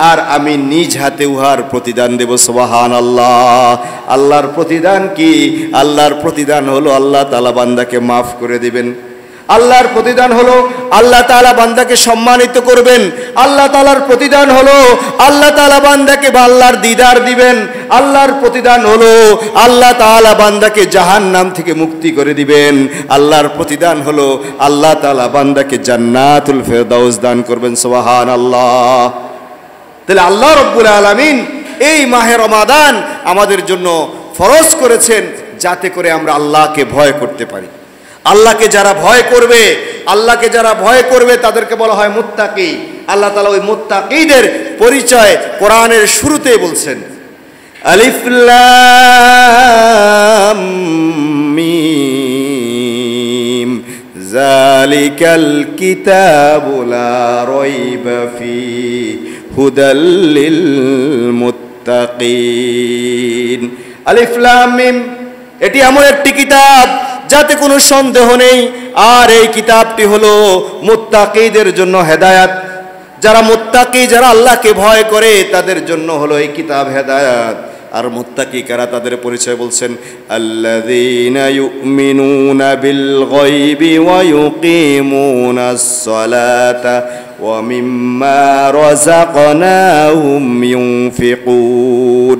[SPEAKER 1] আর আমি নিজ হাতে উহার প্রতিদান দেব। সুবহানাল্লাহ। আল্লাহর প্রতিদান কি? আল্লাহর প্রতিদান হলো আল্লাহ তাআলা বান্দাকে মাফ করে দিবেন। আল্লাহর প্রতিদান হলো আল্লাহ তাআলা বান্দাকে সম্মানিত করবেন। আল্লাহ তাআলার প্রতিদান হলো আল্লাহ তাআলা বান্দাকে আল্লাহর দিদার দিবেন। আল্লাহর প্রতিদান হলো আল্লাহ তাআলা বান্দাকে জাহান্নাম থেকে মুক্তি করে দিবেন। আল্লাহর প্রতিদান হলো আল্লাহ তাআলা বান্দাকে জান্নাতুল ফেরদাউস দান করবেন। সুবহানাল্লাহ। তাহলে আল্লাহ রাব্বুল আলামিন এই মাহে রমাদান আমাদের জন্য ফরজ করেছেন যাতে করে আমরা আল্লাহকে ভয় করতে পারি। আল্লাহকে যারা ভয় করবে, আল্লাহকে যারা ভয় করবে তাদেরকে বলা হয় মুত্তাকি। আল্লাহ তাআলা ওই মুত্তাকিদের পরিচয় কোরআনের শুরুতেই বলছেন, আলিফ লাম মিম যালিকাল কিতাবু লা রাইবা ফীহি হুদাল লিল মুত্তাকিন। আলিফ লাম মিম, এটি এমন একটি কিতাব যাতে কোনো সন্দেহ নেই, আর এই কিতাবটি হলো মুত্তাকিদের জন্য হেদায়াত। যারা মুত্তাকি, যারা আল্লাহকে ভয় করে তাদের জন্য হলো এই কিতাব হেদায়াত। আর মুত্তাকি কারা, তাদের পরিচয় বলছেন, আল্লাযীনা ইউমিনুনা বিল গায়বি ওয়া ইউকিমুনাস সালাতা ওয়া মিম্মা রাযাকনাহুম ইউনফিকুন।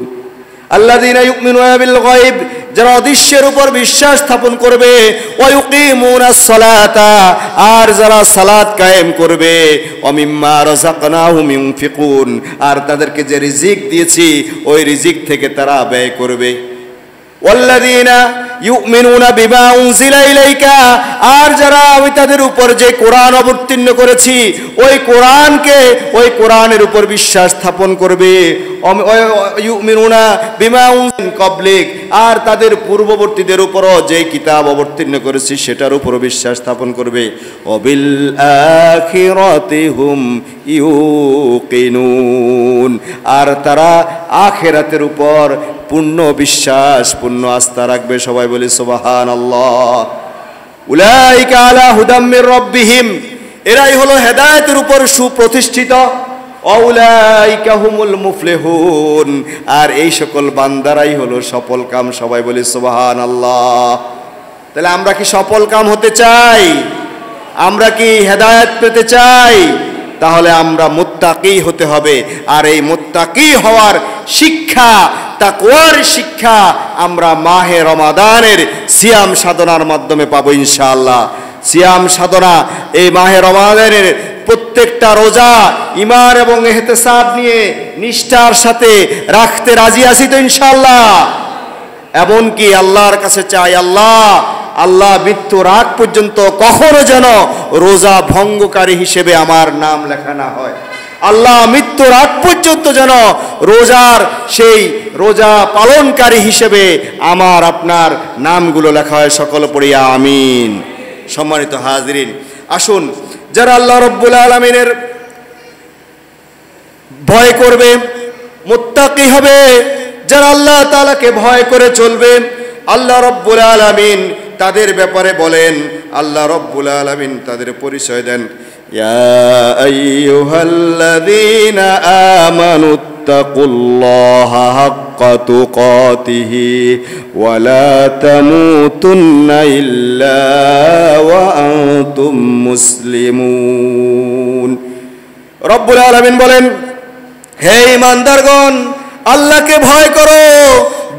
[SPEAKER 1] আল্লাযীনা ইউমিনুনা বিল গায়ব, যারা অদৃশ্যের উপর বিশ্বাস স্থাপন করবে, ওয়া ইউকিমুনাস সালাতা, আর যারা সালাত কায়েম করবে, ওয়া মিম্মা রাযাকনাহুম ইউনফিকুন, আর তাদেরকে যে রিজিক দিয়েছি ওই রিজিক থেকে তারা ব্যয় করবে। ওয়াল্লাযীনা ইউমিনুনা বিমা উনজিলা ইলাইকা, আর যারা আমি তাদের উপর যে কোরআন অবতীর্ণ করেছি ওই কোরআনের উপর বিশ্বাস স্থাপন করবে। ইউমিনুনা বিমা উনজিলা ক্বাবলিক, আর তাদের পূর্ববর্তীদের উপরও যে কিতাব অবতীর্ণ করেছি সেটার উপর বিশ্বাস স্থাপন করবে। ওয়াবিল আখিরাতি হুম ইউকিনুন, আর তারা আখিরাতের উপর পূর্ণ বিশ্বাস, পূর্ণ আস্থা রাখবে। সবাই বলি সুবহানাল্লাহ। উলাইকা আলা হুদাম মির রাব্বিহিম, এরাই হলো হেদায়েতের উপর সুপ্রতিষ্ঠিত। উলাইকা হুমুল মুফলিহুন, আর এই সকল বান্দারাই হলো সফলকাম। সবাই বলি সুবহানাল্লাহ। তাহলে আমরা কি সফলকাম হতে চাই? আমরা কি হেদায়েত পেতে চাই? তাহলে আমরা মুত্তাকি হতে হবে। আর এই মুত্তাকি হওয়ার শিক্ষা, তাকওয়ার শিক্ষা আমরা মাহে রমাদানের সিয়াম সাধনার মাধ্যমে পাবো ইনশাআল্লাহ। সিয়াম সাধনা এই মাহে রমাদানের প্রত্যেকটা রোজা ঈমান এবং ইহতিসাব নিয়ে নিষ্ঠার সাথে রাখতে রাজি আছি তো ইনশাআল্লাহ। এমনকি আল্লাহর কাছে চাই, আল্লাহ মৃত্যুর আগ পর্যন্ত কখনো যেন রোজা ভঙ্গকারী হিসেবে আমার নাম লেখা না হয়। আল্লাহ মৃত্যুর আগ পর্যন্ত যেন সেই রোজা পালনকারী হিসেবে আমার আপনার নামগুলো লেখা হয়। সকল পড়িয়া আমিন। সম্মানিত হাজিরিন, আসুন যারা আল্লাহ রব্বুল আলামিনের ভয় করবে, মুত্তাকি হবে, যারা আল্লাহ তাআলাকে ভয় করে চলবে, আল্লাহ রব্বুল আলামিন তাদের ব্যাপারে বলেন, আল্লাহ রব্বুল আলামিন তাদের পরিচয় দেন, ইয়া আইয়ুহাল্লাযীনা আমানুত্তাকুল্লাহা হাক্কা তুকাতিহি ওয়া লা তামুতুন্না ইল্লা ওয়া আনতুম মুসলিমুন। রব্বুল আলামিন বলেন, হে ঈমানদারগণ, আল্লাহকে ভয় করো,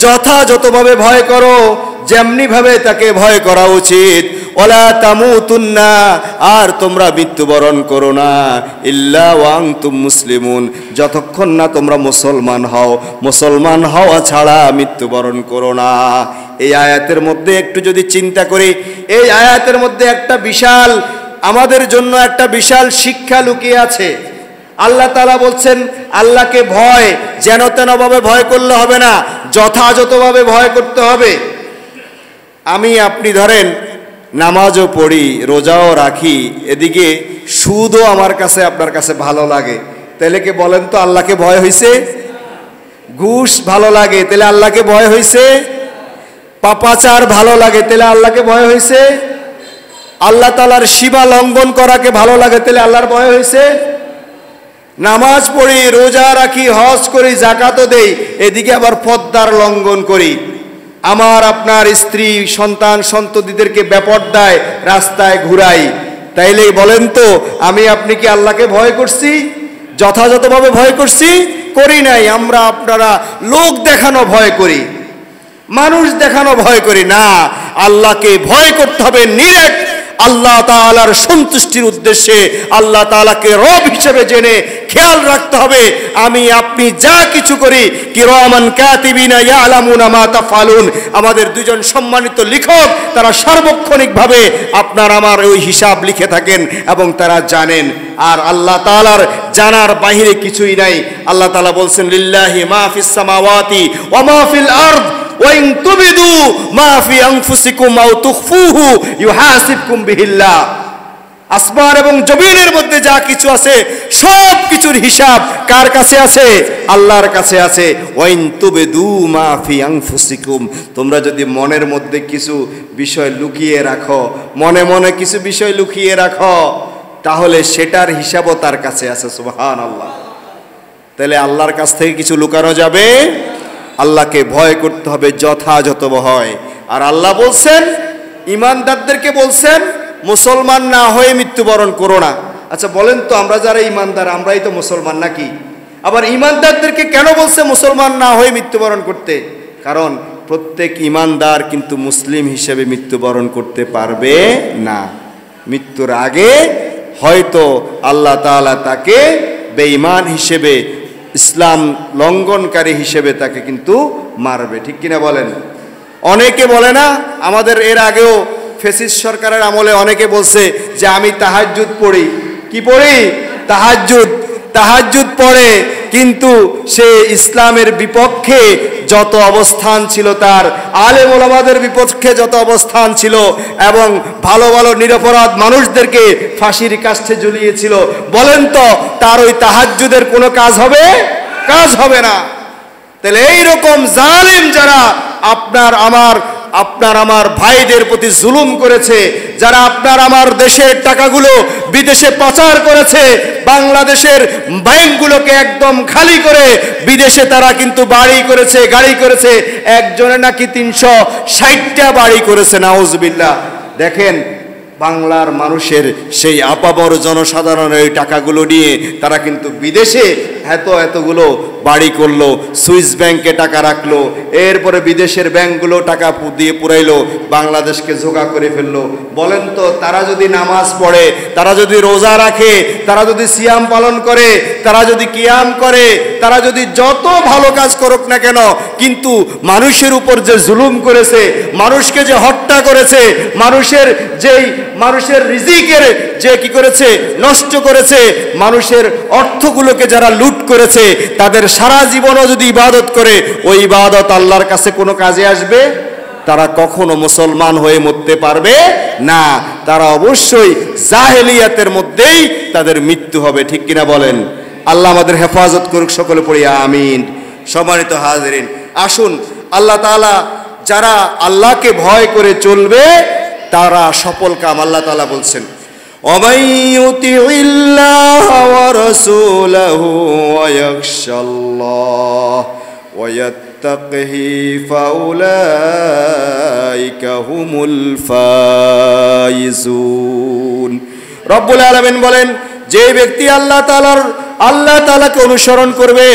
[SPEAKER 1] যথাযথভাবে ভয় করো, যেমনি ভাবে তাকে ভয় করা উচিত। ওয়ালা তামুতুন্না, আর তোমরা মৃত্যুবরণ করো না, ইল্লা ওয়া আনতুম মুসলিমুন, যতক্ষণ না তোমরা মুসলমান হও। মুসলমান হওয়া ছাড়া মৃত্যুবরণ করো না। এই আয়াতের মধ্যে একটু যদি চিন্তা করি, এই আয়াতের মধ্যে আমাদের জন্য একটা বিশাল শিক্ষা লুকিয়ে আছে। আল্লাহ তাআলা বলছেন আল্লাহকে ভয় যেন তেনভাবে ভয় করলে হবে না, যথাযথভাবে ভয় করতে হবে। আপনি ধরেন নামাজও পড়ি, রোজাও রাখি, এদিকে সুদও আমার কাছে আপনার কাছে ভালো লাগে, তাহলে কি বলেন তো আল্লাহকে ভয় হইছে? ঘুষ ভালো লাগে, তাহলে আল্লাহকে ভয় হইছে? পাপাচার ভালো লাগে, তাহলে আল্লাহকে ভয় হইছে? আল্লাহ তাআলার সীমা লঙ্ঘন করাকে ভালো লাগে, তাহলে আল্লাহর ভয় হইছে? নামাজ পড়ি, রোজা রাখি, হজ করি, যাকাতও দেই, এদিকে আবার পর্দার লঙ্ঘন করি, আমার আপনার স্ত্রী সন্তান সন্ততিদেরকে বেপরদায় রাস্তায় ঘুরাই, তাইলে বলেন তো আপনি কি আল্লাহকে ভয় করছি? যথাযথভাবে ভয় করছি? করি নাই। আমরা আপনারা লোক দেখানো ভয় করি, মানুষ দেখানো ভয় করি না। আল্লাহকে ভয় করতে হবে নিরেট আল্লাহ তাআলার সন্তুষ্টির উদ্দেশ্যে, আল্লাহ তাআলাকে রব হিসেবে জেনে খেয়াল রাখতে হবে আপনি যা কিছু করি। কিরামান কাতিবিনা ইয়ালামুনা মা তাফআলুন, আমাদের দুজন সম্মানিত লেখক, তারা সার্বক্ষণিকভাবে আপনার আমার ওই হিসাব লিখে থাকেন এবং তারা জানেন। আর আল্লাহ তাআলার জানার বাহিরে কিছুই নাই। আল্লাহ তাআলা বলছেন, লিল্লাহি মা ফিস সামাওয়াতি ওয়া মা ফিল আরদ ওয়াইন তুবিদু মা ফি আনফুসিকুম আও তুখফুহু ইউহাসিবকুম বিহিল্লাহ। আসমান এবং জমিনের মধ্যে যা কিছু আছে সব কিছুর হিসাব কার কাছে আছে? আল্লাহর কাছে আছে। ওয়াইন তুবিদু মা ফি আনফুসিকুম, তোমরা যদি মনের মধ্যে কিছু বিষয় লুকিয়ে রাখো, মনে মনে কিছু বিষয় লুকিয়ে রাখো, তাহলে সেটার হিসাবও তার কাছে আছে। সুবহানাল্লাহ। তাহলে আল্লাহর কাছ থেকে কিছু লুকানো যাবে? আল্লাহকে ভয় করতে হবে, যথাযথ ভয়। আর আল্লাহ বলছেন, ঈমানদারদেরকে বলছেন, মুসলমান না হয়ে মৃত্যুবরণ করো না। আচ্ছা বলেন তো, আমরা যারা ঈমানদার আমরাই তো মুসলমান নাকি? আবার ঈমানদারদেরকে কেন বলছে মুসলমান না হয়ে মৃত্যুবরণ করতে? কারণ প্রত্যেক ঈমানদার কিন্তু মুসলিম হিসেবে মৃত্যুবরণ করতে পারবে না। মৃত্যুর আগে হয়তো আল্লাহ তাআলা তাকে বেঈমান হিসেবে, ইসলাম লঙ্ঘনকারী হিসেবে তাকে কিন্তু মারবে। ঠিক কিনা বলেন? অনেকে বলে না, আমাদের এর আগেও ফ্যাসিস্ট সরকারের আমলে অনেকে বলছে যে আমি তাহাজ্জুদ পড়ি। কি পড়ি? তাহাজ্জুদ পড়ে, কিন্তু সে ইসলামের বিপক্ষে যত অবস্থান ছিল, তার আলেম ওলামাদের বিপক্ষে যত অবস্থান ছিল, এবং ভালো ভালো নিরপরাধ মানুষদেরকে ফাঁসির কাষ্ঠে ঝুলিয়েছিল, বলেন তো তার ওই তাহাজ্জুদের কোনো কাজ হবে? কাজ হবে না। তাহলে এইরকম জালিম যারা আপনার আমার ভাইদের প্রতি জুলুম করেছে, যারা আপনার আমার দেশের টাকাগুলো বিদেশে পাচার করেছে, বাংলাদেশের ব্যাংকগুলোকে একদম খালি করে বিদেশে তারা কিন্তু বাড়ি করেছে, গাড়ি করেছে, একজনে নাকি 360টা বাড়ি করেছে, নাউজুবিল্লাহ। দেখেন বাংলার মানুষের সেই আপামর জনসাধারণের এই টাকাগুলো নিয়ে তারা কিন্তু বিদেশে এতগুলো বাড়ি করলো, সুইস ব্যাংকে টাকা রাখলো, এরপরে বিদেশের ব্যাংকগুলো টাকা দিয়ে পুরাইলো, বাংলাদেশকে জোগা করে ফেললো। বলেন তো তারা যদি নামাজ পড়ে, তারা যদি রোজা রাখে, তারা যদি সিয়াম পালন করে, তারা যদি কিয়াম করে, তারা যদি যত ভালো কাজ করুক না কেন, কিন্তু মানুষের উপর যে জুলুম করেছে, মানুষকে যে হত্যা করেছে, মানুষের রিজিকের যে কি করেছে, নষ্ট করেছে, মানুষের অর্থগুলোকে যারা লুট করেছে, তাদের সারা জীবনও যদি ইবাদত করে, ওই ইবাদত আল্লাহর কাছে কোনো কাজে আসবে? তারা কখনো মুসলমান হয়ে মরতে পারবে না। তারা অবশ্যই জাহেলিয়াতের মধ্যেই তাদের মৃত্যু হবে। ঠিক কিনা বলেন? আল্লাহ আমাদের হেফাজত করুক, সকলে পড়ি আমিন। সম্মানিত হাজিরিন, আসুন আল্লাহ তাআলা যারা আল্লাহকে ভয় করে চলবে তারা সফল কাম। আল্লাহ তাআলা বলছেন, وَمَن يُطِعِ اللَّهَ وَرَسُولَهُ وَيَخْشَ اللَّهَ وَيَتَّقْهِ فَأُولَئِكَ هُمُ الْفَائِزُونَ। রব্বুল আলামিন বলেন, যে ব্যক্তি আল্লাহ তাআলাকে অনুসরণ করবে,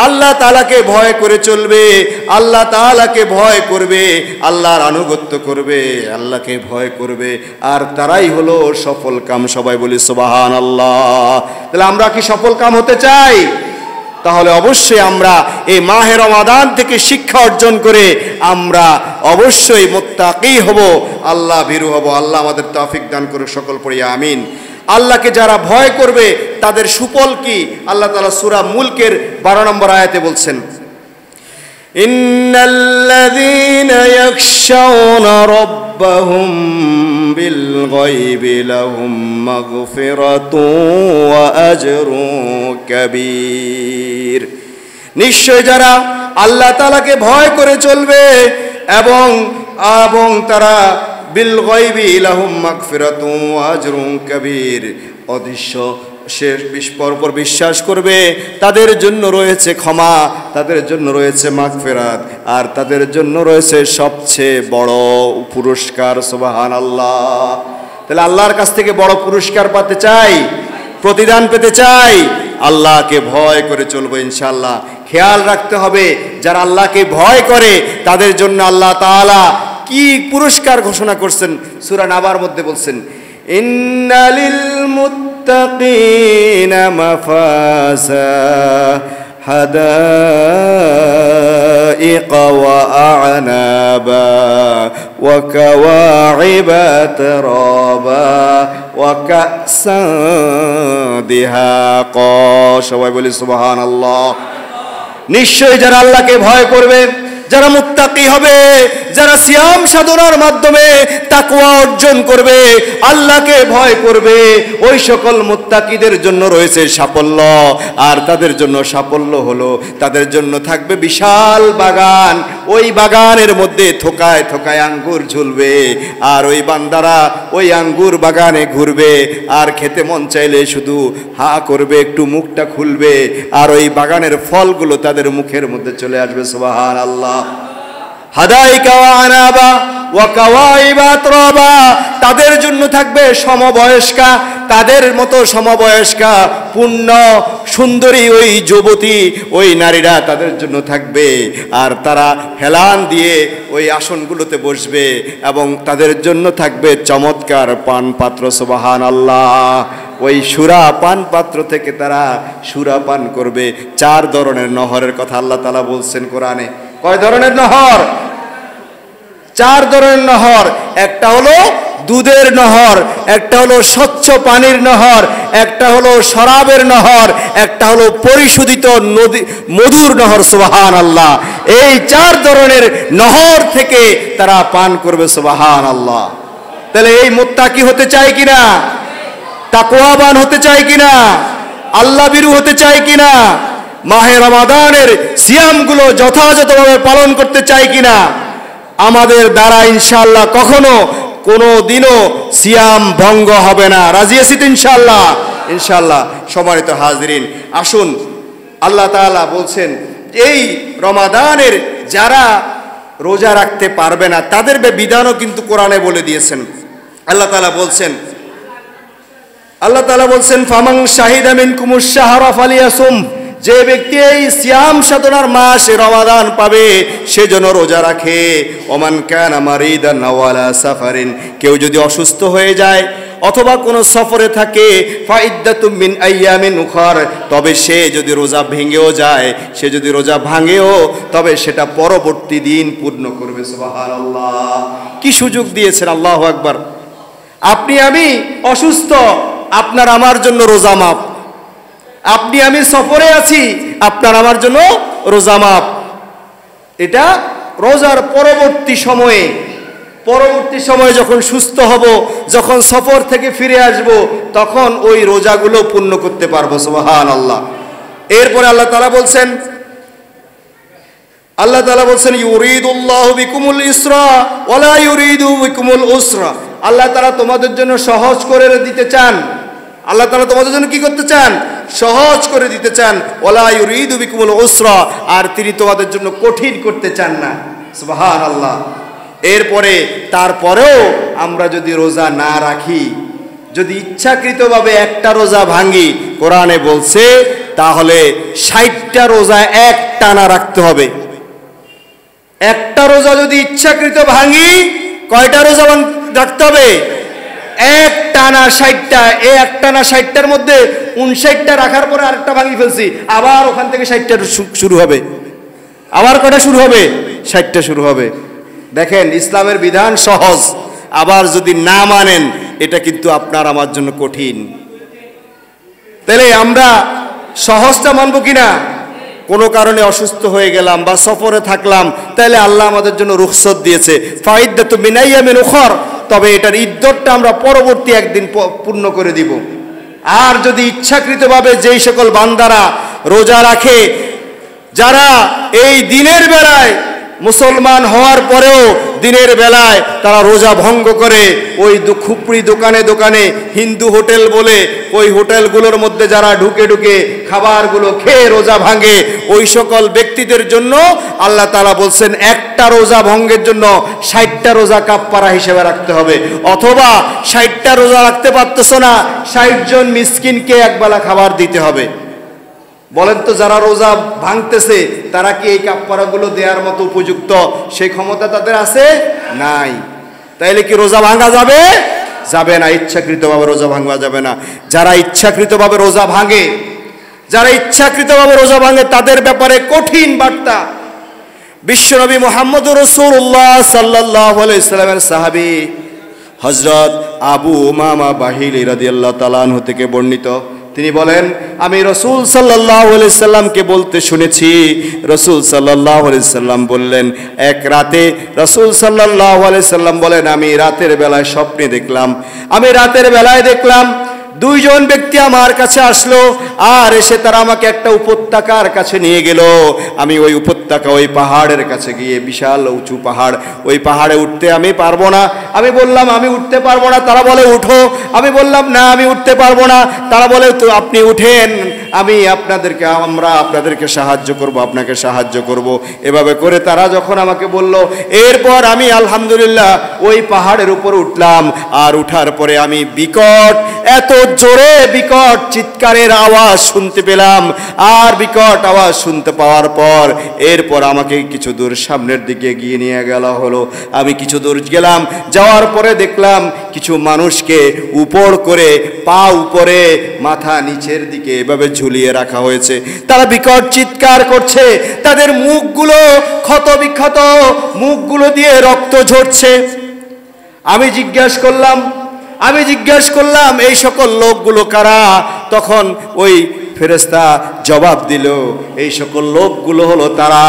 [SPEAKER 1] আল্লাহ তাআলাকে ভয় করে চলবে, আল্লাহ তাআলাকে ভয় করবে, আল্লাহর আনুগত্য করবে, আল্লাহকে ভয় করবে, আর তারাই হলো সফল কাম। সবাই বলি সুবহানাল্লাহ। তাহলে আমরা কি সফল কাম হতে চাই? তাহলে অবশ্যই আমরা এই মাহে রমাদান থেকে শিক্ষা অর্জন করে আমরা অবশ্যই মুত্তাকি হব, আল্লাহ ভীরু হব। আল্লাহ আমাদের তৌফিক দান করুক, সকল পড়ি আমিন। আল্লাহকে যারা ভয় করবে তাদের সুফল কি? আল্লাহ তাআলা সূরা মুলকের 12 নম্বর আয়াতে বলছেন, ইন্নাল্লাযীনা ইয়াখশাউনা রাব্বাহুম বিল গায়বি লাহুম মাগফিরাতুন ওয়া আজরুন কাবীর। নিশ্চয় যারা আল্লাহ তাআলাকে ভয় করে চলবে এবং তারা বিল গায়বি লাহুম মাগফিরাতুন ওয়া আজরুন কাবীর, অদৃশ্য শেষ পরপর বিশ্বাস করবে, তাদের জন্য রয়েছে ক্ষমা, তাদের জন্য রয়েছে মাগফিরাত, আর তাদের জন্য রয়েছে সবচেয়ে বড় পুরস্কার। সুবহানাল্লাহ। তাহলে আল্লাহর কাছ থেকে বড় পুরস্কার পেতে চাই, প্রতিদান পেতে চাই, আল্লাহকে ভয় করে চলবো ইনশাআল্লাহ। খেয়াল রাখতে হবে যারা আল্লাহকে ভয় করে তাদের জন্য আল্লাহ তাআলা কি পুরস্কার ঘোষণা করছেন? সূরা নাবার মধ্যে বলছেন, ইন্নালিল মুত্তাকিনা মাফাজা হাদাইকা ওয়া আ'নাবা ওয়া কাওয়াইবা তারাবা ওয়া কা'সান দিহাকা। সবাই বলি সুবহানাল্লাহ। নিশ্চয় যারা আল্লাহকে ভয় করবে, যারা মুত্তাকি হবে, যারা সিয়াম সাধনার মাধ্যমে তাকওয়া অর্জন করবে, আল্লাহকে ভয় করবে, ওই সকল মুত্তাকিদের জন্য রয়েছে সাফল্য। আর তাদের জন্য সাফল্য হলো তাদের জন্য থাকবে বিশাল বাগান, ওই বাগানের মধ্যে থোকায় থোকায় আঙ্গুর ঝুলবে, আর ওই বান্দারা ওই আঙ্গুর বাগানে ঘুরবে, আর খেতে মন চাইলে শুধু হা করবে, একটু মুখটা খুলবে, আর ওই বাগানের ফলগুলো তাদের মুখের মধ্যে চলে আসবে। সুবহানাল্লাহ। হাদাইকা ওয়া আনাবা ওয়া কাওয়াইবা আতরাবা, তাদের জন্য থাকবে সমবয়স্কা, তাদের মতো সমবয়স্কা পূর্ণ সুন্দরী ওই যুবতী, ওই নারীরা তাদের জন্য থাকবে, আর তারা হেলান দিয়ে ওই আসনগুলোতে বসবে, এবং তাদের জন্য থাকবে চমৎকার পান পাত্র। সুবহানাল্লাহ। ওই সুরা পান পাত্র থেকে তারা সুরা পান করবে। 4 ধরনের নহরের কথা আল্লাহ তাআলা বলছেন কোরআনে। কয় ধরনের নহর? চার ধরনের নহর, একটা হলো দুধের নহর, একটা হলো স্বচ্ছ পানির নহর, একটা হলো শরাবের নহর, একটা হলো পরিশোধিত নদী মধুর নহর। সুবহানাল্লাহ। এই চার ধরনের নহর থেকে তারা পান করবে। সুবহানাল্লাহ। তাহলে এই মুত্তাকি হতে চায় কিনা? তাকওয়াবান হতে চায় কিনা? আল্লাহ ভীরু হতে চায় কিনা? মাহে রমাদানের সিয়ামগুলো যথাযথভাবে পালন করতে চায় কিনা? আমাদের দ্বারা ইনশাআল্লাহ কখনো কোনো দিনও সিয়াম ভঙ্গ হবে না। রাজি আছি তো ইনশাআল্লাহ? ইনশাআল্লাহ। সম্মানিত হাজরিন, আসুন, আল্লাহ তাআলা বলছেন এই রমাদানের যারা রোজা রাখতে পারবে না তাদের বিধানও কিন্তু কোরআনে বলে দিয়েছেন। আল্লাহ তাআলা বলছেন ফামান শাহিদা মিনকুমুশ শাহরা ফালিয়াসুম, যে ব্যক্তি এই সিয়াম সাধনার মাস রমাদান পাবে সে যেন রোজা রাখে। ওমান কানা মারিদান আও আলা সাফারিন, কেউ যদি অসুস্থ হয়ে যায় অথবা কোনো সফরে থাকে, ফাইদ্দাতুম মিন আইয়ামিন উখর, তবে সে যদি রোজা ভেঙেও যায়, সে যদি রোজা ভাঙেও, তবে সেটা পরবর্তী দিন পূর্ণ করবে। সুবহানাল্লাহ। কি সুযোগ দিয়েছেন! আল্লাহু আকবার। আপনি আমি অসুস্থ, আপনার আমার জন্য রোজা মাফ। আপনি আমি সফরে আছি, আপনার আমার জন্য রোজা মাফ। এটা রোজার পরবর্তী সময়ে যখন সুস্থ হব, যখন সফর থেকে ফিরে আসব, তখন ওই রোজাগুলো পূর্ণ করতে পারবো। সুবহানাল্লাহ। এরপরে আল্লাহ তাআলা বলছেন ইউরিদুল্লাহু বিকুমুল ইসরা ওয়ালা ইউরিদু বিকুমুল উসরা, আল্লাহ তাআলা তোমাদের জন্য সহজ করে দিতে চান। আল্লাহ তাআলা তোমাদের জন্য কি করতে চান? সহজ করে দিতে চান। ওয়ালা ইউরিদু বিকুমুল উসরা, আর তিনি তোমাদের জন্য কঠিন করতে চান না। সুবহানাল্লাহ। এরপরে তারপরেও আমরা যদি রোজা না রাখি, যদি ইচ্ছাকৃতভাবে একটা রোজা ভাঙি, কোরআনে বলছে তাহলে 60টা রোজা এক টানা রাখতে হবে। একটা রোজা যদি ইচ্ছাকৃত ভাঙি, কয়টা রোজা রাখতে হবে? এক টানা 60টা। এই এক টানা 60টার মধ্যে 59টা রাখার পরে আরেকটা ভাঙি ফেলছি, আবার ওখান থেকে 60টা শুরু হবে। আবার কয়টা শুরু হবে? 60টা শুরু হবে। দেখেন, ইসলামের বিধান সহজ, আবার যদি না মানেন এটা কিন্তু আপনার আমার জন্য কঠিন। তাহলে আমরা সহজটা মানব কিনা? কোনো কারণে অসুস্থ হয়ে গেলাম বা সফরে থাকলাম, তাহলে আল্লাহ আমাদের জন্য রুখসত দিয়েছে ফাইদ্দাতু মিন আইয়ামিন উখর, তবে এটার ইদ্দতটা আমরা পরবর্তী একদিন পূর্ণ করে দিব। আর যদি ইচ্ছাকৃতভাবে যেই সকল বান্দারা রোজা রাখে, যারা এই দিনের বেলায় মুসলমান হওয়ার পরেও দিনের বেলায় তারা রোজা ভঙ্গ করে, ওই খুপড়ি দোকানে দোকানে হিন্দু হোটেল বলে ওই হোটেলগুলোর মধ্যে যারা ঢুকে ঢুকে খাবারগুলো খেয়ে রোজা ভাঙে, ওই সকল ব্যক্তিদের জন্য আল্লাহ তাআলা বলছেন একটা রোজা ভঙ্গের জন্য 60টা রোজা কাফফারা হিসেবে রাখতে হবে। অথবা 60টা রোজা রাখতে পারতেছ না, 60 জন মিসকিনকে একবেলা খাবার দিতে হবে। বলেন তো, যারা রোজা ভাঙতেছে তারা কি এই কাফফারাগুলো দেওয়ার মতো উপযুক্ত? সেই ক্ষমতা তাদের আছে? নাই। তাইলে কি রোজা ভাঙা যাবে? যাবে না। ইচ্ছাকৃতভাবে রোজা ভাঙা যাবে না। যারা ইচ্ছাকৃতভাবে রোজা ভাঙে তাদের ব্যাপারে কঠিন বার্তা। বিশ্বনবী মুহাম্মদুর রাসূলুল্লাহ সাল্লাল্লাহু আলাইহি সাল্লামের সাহাবী হযরত আবু উমামা বাহিলী রাদিয়াল্লাহু তাআলা আনহু থেকে বর্ণিত, তিনি বলেন, আমি রাসূল সাল্লাল্লাহু আলাইহি সাল্লামকে বলতে শুনেছি, রাসূল সাল্লাল্লাহু আলাইহি সাল্লাম বললেন, এক রাতে রাসূল সাল্লাল্লাহু আলাইহি সাল্লাম বলেন, আমি রাতের বেলায় স্বপ্নে দেখলাম, দুইজন ব্যক্তি আমার কাছে আসলো, আর এসে তারা আমাকে একটা উপত্যকার কাছে নিয়ে গেল। আমি ওই উপত্যকা, ওই পাহাড়ের কাছে গিয়ে, বিশাল উঁচু পাহাড়, ওই পাহাড়ে উঠতে আমি পারবো না। আমি বললাম আমি উঠতে পারবো না। তারা বলে উঠো। আমি বললাম না, আমি উঠতে পারবো না। তারা বলে তো আপনি উঠেন, আমরা আপনাদেরকে সাহায্য করব, আপনাকে সাহায্য করব। এভাবে করে তারা যখন আমাকে বলল, এরপর আমি আলহামদুলিল্লাহ ওই পাহাড়ের উপর উঠলাম। আর উঠার পরে আমি এত জোরে বিকট চিৎকার চিৎকারের আওয়াজ শুনতে পেলাম। আর বিকট আওয়াজ শুনতে পাওয়ার পর এরপর আমাকে কিছু দূর সামনের দিকে গিয়ে নিয়ে গেল হলো। আমি কিছু দূর গেলাম, যাওয়ার পরে দেখলাম কিছু মানুষকে উপর করে, পা উপরে মাথা নিচের দিকে এভাবে ঝুলিয়ে রাখা হয়েছে। তারা বিকট চিৎকার করছে, তাদের মুখগুলো ক্ষত বিক্ষত, মুখগুলো দিয়ে রক্ত ঝরছে। আমি জিজ্ঞেস করলাম এই সকল লোকগুলো কারা? তখন ওই ফেরেশতা জবাব দিল, এই সকল লোকগুলো হলো তারা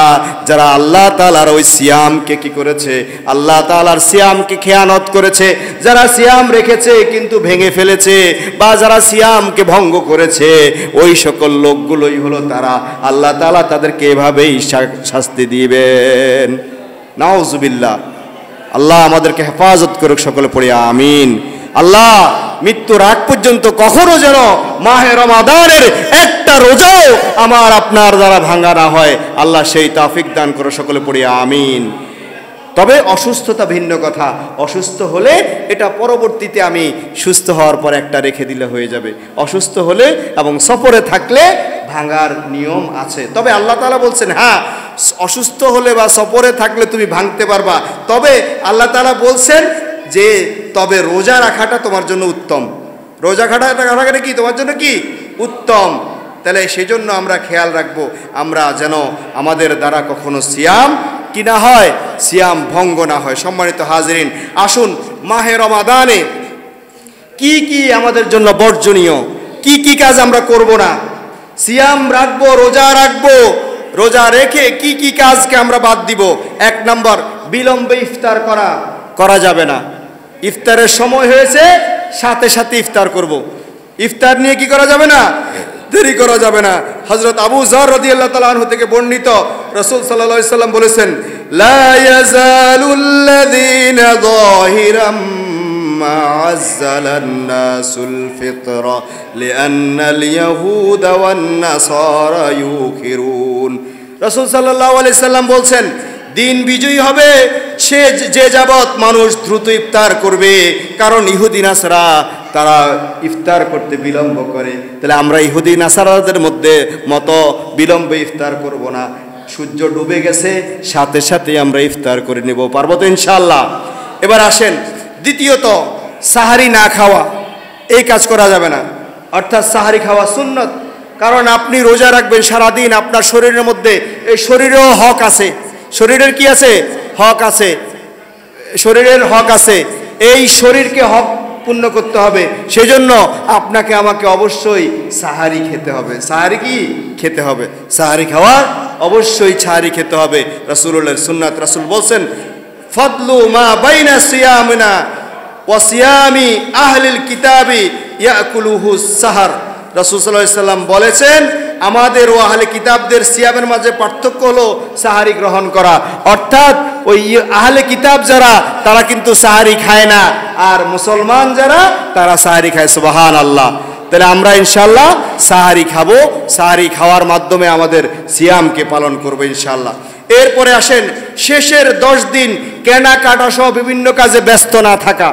[SPEAKER 1] যারা আল্লাহ তাআলার ওই সিয়ামকে কি করেছে, আল্লাহ তাআলার সিয়ামকে খেয়ানত করেছে, যারা সিয়াম রেখেছে কিন্তু ভেঙে ফেলেছে, বা যারা সিয়ামকে ভঙ্গ করেছে, ওই সকল লোকগুলোই হলো তারা। আল্লাহ তাআলা তাদেরকে এভাবেই শাস্তি দিবেন। নাউজুবিল্লাহ। আল্লাহ আমাদেরকে হেফাজত করুক, সকলে পড়ি আমিন। আল্লাহ মৃত্যুর আগ পর্যন্ত কখনো যেন মাহে রমাদানের একটা রোজাও আমার আপনার দ্বারা ভাঙা না হয়, আল্লাহ সেই তৌফিক দান করে, সকলে পড়ি আমিন। তবে অসুস্থতা ভিন্ন কথা, অসুস্থ হলে এটা পরবর্তীতে আমি সুস্থ হওয়ার পর একটা রেখে দিলে হয়ে যাবে। অসুস্থ হলে এবং সফরে থাকলে ভাঙার নিয়ম আছে। তবে আল্লাহ তাআলা বলছেন, হ্যাঁ অসুস্থ হলে বা সফরে থাকলে তুমি ভাঙতে পারবা, তবে আল্লাহ তাআলা বলছেন যে তবে রোজা রাখাটা তোমার জন্য উত্তম। রোজা রাখাটা কি তোমার জন্য কি উত্তম। তাহলে সেই জন্য আমরা খেয়াল রাখবো আমরা যেন আমাদের দ্বারা কখনো সিয়াম কি না হয়, সিয়াম ভঙ্গ না হয়। সম্মানিত হাজিরিন, আসুন মাহে রমাদানে কি কি আমাদের জন্য বর্জনীয়, কি কি কাজ আমরা করব না, সিয়াম রাখবো, রোজা রাখবো, রোজা রেখে কি কি কাজকে আমরা বাদ দিব। 1 নম্বর, বিলম্বে ইফতার করা যাবে না। ইফতারের সময় হয়েছে, সাথে সাথে ইফতার করব। ইফতার নিয়ে কি করা যাবে না, দেরি করা যাবে না। হযরত আবু যর রাদিয়াল্লাহু তাআলা আনহু থেকে বর্ণিত, রাসূল সাল্লাল্লাহু আলাইহি সাল্লাম বলেছেন, লা ইয়াজালুল্লাযীনা যাহিরাম মা আজ্জালান নাসুল ফিতরা লিআন্নাল ইয়াহুদা ওয়ান নাসারা ইউখিরুন। রাসূল সাল্লাল্লাহু আলাইহি সাল্লাম বলছেন, দিন বিজয়ী হবে সে যে যাবৎ মানুষ দ্রুত ইফতার করবে, কারণ ইহুদি নাসারা তারা ইফতার করতে বিলম্ব করে। তাহলে আমরা ইহুদি নাসারাদের মতো বিলম্বে ইফতার করব না। সূর্য ডুবে গেছে, সাথে সাথে আমরা ইফতার করে নেব, পারবো তো ইনশাআল্লাহ। এবার আসেন দ্বিতীয়ত, সাহারি না খাওয়া, এই কাজ করা যাবে না। অর্থাৎ সাহারি খাওয়া সুন্নত, কারণ আপনি রোজা রাখবেন সারাদিন, আপনার শরীরের মধ্যে, এই শরীরেও হক আছে, শরীরের কি আছে, হক আছে, শরীরের হক আছে। এই শরীরকে হক পূর্ণ করতে হবে, সেজন্য আপনাকে আমাকে অবশ্যই সাহারি খেতে হবে। সাহারি কি খেতে হবে, সাহারি খাওয়ার অবশ্যই সাহারি খেতে হবে। রাসূলুল্লাহর সুন্নাত, রাসূল বলছেন, ফাদলু মা বাইনা সিয়ামিনা ওয়া সিয়ামি আহলিল কিতাবি ইয়াকুলুহু সাহার। রাসূল সাল্লাল্লাহু আলাইহি সাল্লাম বলেছেন, আমাদের ও আহলে কিতাবদের সিয়ামের মাঝে পার্থক্য হলো সাহারি গ্রহণ করা। অর্থাৎ ওই আহলে কিতাব যারা, তারা কিন্তু সাহারি খায় না, আর মুসলমান যারা, তারা সাহারি খায়। সুবহানাল্লাহ। তাহলে আমরা ইনশাআল্লাহ সাহারি খাবো, সাহারি খাওয়ার মাধ্যমে আমাদের সিয়ামকে পালন করবো ইনশাআল্লাহ। এরপরে আসেন শেষের 10 দিন কেনাকাটা সহ বিভিন্ন কাজে ব্যস্ত না থাকা।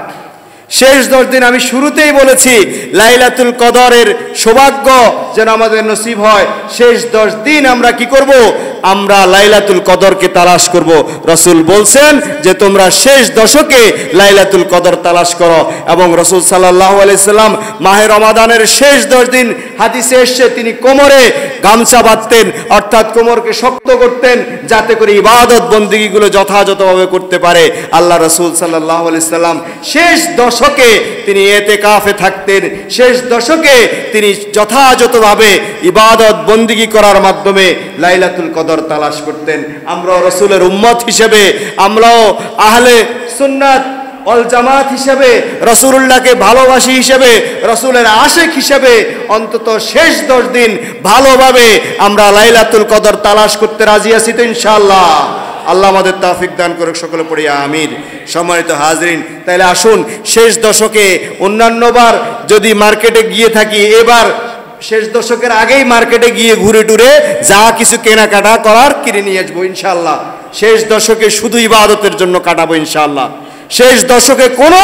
[SPEAKER 1] শেষ 10 দিন আমি শুরুতেই বলেছি, লাইলাতুল কদরের সৌভাগ্য যেন আমাদের নসিব হয়। শেষ 10 দিন আমরা কি করব, আমরা লাইলাতুল কদরকে তালাশ করব। রাসূল বলছেন যে তোমরা শেষ দশকে লাইলাতুল কদর তালাশ করো। এবং রাসূল সাল্লাল্লাহু আলাইহি সাল্লাম মাহে রমাদানের শেষ 10 দিন হাদিসে এসেছে, তিনি কোমরে গামছা বাঁধতেন, অর্থাৎ কোমরকে শক্ত করতেন, যাতে করে ইবাদত বন্দেগীগুলো যথাযথভাবে করতে পারে। আল্লাহ রাসূল সাল্লাল্লাহু আলাইহি সাল্লাম শেষ দশকে তিনি ইতিকাফে থাকতেন, শেষ দশকে তিনি যথাযথভাবে ইবাদত বন্দেগী করার মাধ্যমে লাইলাতুল কদর তালাশ করতেন। আমরাও রাসূলের উম্মত হিসেবে, আমরাও আহলে সুন্নাত ওয়াল জামাত হিসেবে, রাসূলুল্লাহকে ভালোবাসি হিসেবে, রাসূলের আশিক হিসেবে অন্তত শেষ 10 দিন ভালোভাবে আমরা লাইলাতুল কদর তালাশ করতে রাজি আছি তো ইনশাআল্লাহ। আল্লাহ আমাদের তৌফিক দান করুক, সকলে পড়ি আমিন। সম্মানিত হাজরিন, তাহলে আসুন শেষ দশকে অন্যান্যবার যদি মার্কেটে গিয়ে থাকি, এবার শেষ দশকের আগেই মার্কেটে গিয়ে ঘুরে টুরে যা কিছু কেনাকাটা করার কিনে নিয়ে আসবো ইনশাআল্লাহ। শেষ দশকে শুধু ইবাদতের জন্য কাটাবো ইনশাআল্লাহ। শেষ দশকে কোনো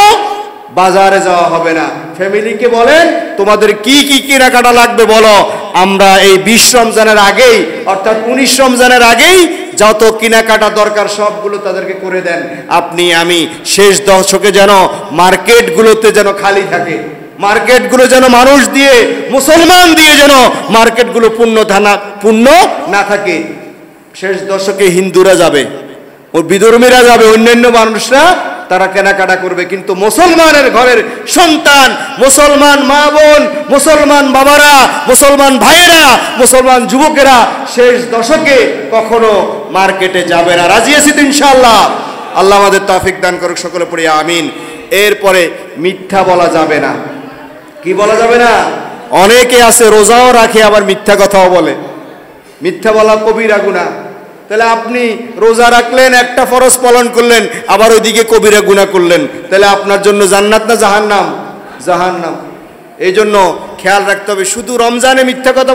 [SPEAKER 1] বাজারে যাওয়া হবে না। ফ্যামিলিকে বলেন তোমাদের কি কি কেনাকাটা লাগবে বলো, আমরা এই 20 রমজানের আগেই অর্থাৎ 19 রমজানের আগেই যত কেনাকাটা দরকার সবগুলো তাদেরকে করে দেন। আপনি আমি শেষ দশকে যেন মার্কেটগুলোতে যেন খালি থাকে, মার্কেটগুলো যেন মানুষ দিয়ে, মুসলমান দিয়ে যেন মার্কেটগুলো পূর্ণ না থাকে। শেষ দশকে হিন্দুরা যাবে, ও বিধর্মীরা যাবে, অন্যান্য মানুষরা তারা কেনাকাটা করবে, কিন্তু মুসলমানের ঘরের সন্তান, মুসলমান মা বোন, মুসলমান বাবারা, মুসলমান ভাইয়েরা, মুসলমান যুবকেরা শেষ দশকে কখনো মার্কেটে যাবে না। রাজি আছি তো ইনশাআল্লাহ? আল্লাহ আমাদের তৌফিক দান করুক, সকলে পড়ি আমিন। এরপরে মিথ্যা বলা যাবে না। কি বলা যাবে না? অনেকে আছে রোজাও রাখে আবার মিথ্যা কথাও বলে। মিথ্যা বলা কবিরা গুনাহ। তাহলে আপনি রোজা রাখলেন, একটা ফরজ পালন করলেন, আবার ওইদিকে কবিরা গুনাহ করলেন, তাহলে আপনার জন্য জান্নাত না জাহান্নাম? জাহান্নাম। এই জন্য খেয়াল রাখতে হবে, শুধু রমজানে মিথ্যা কথা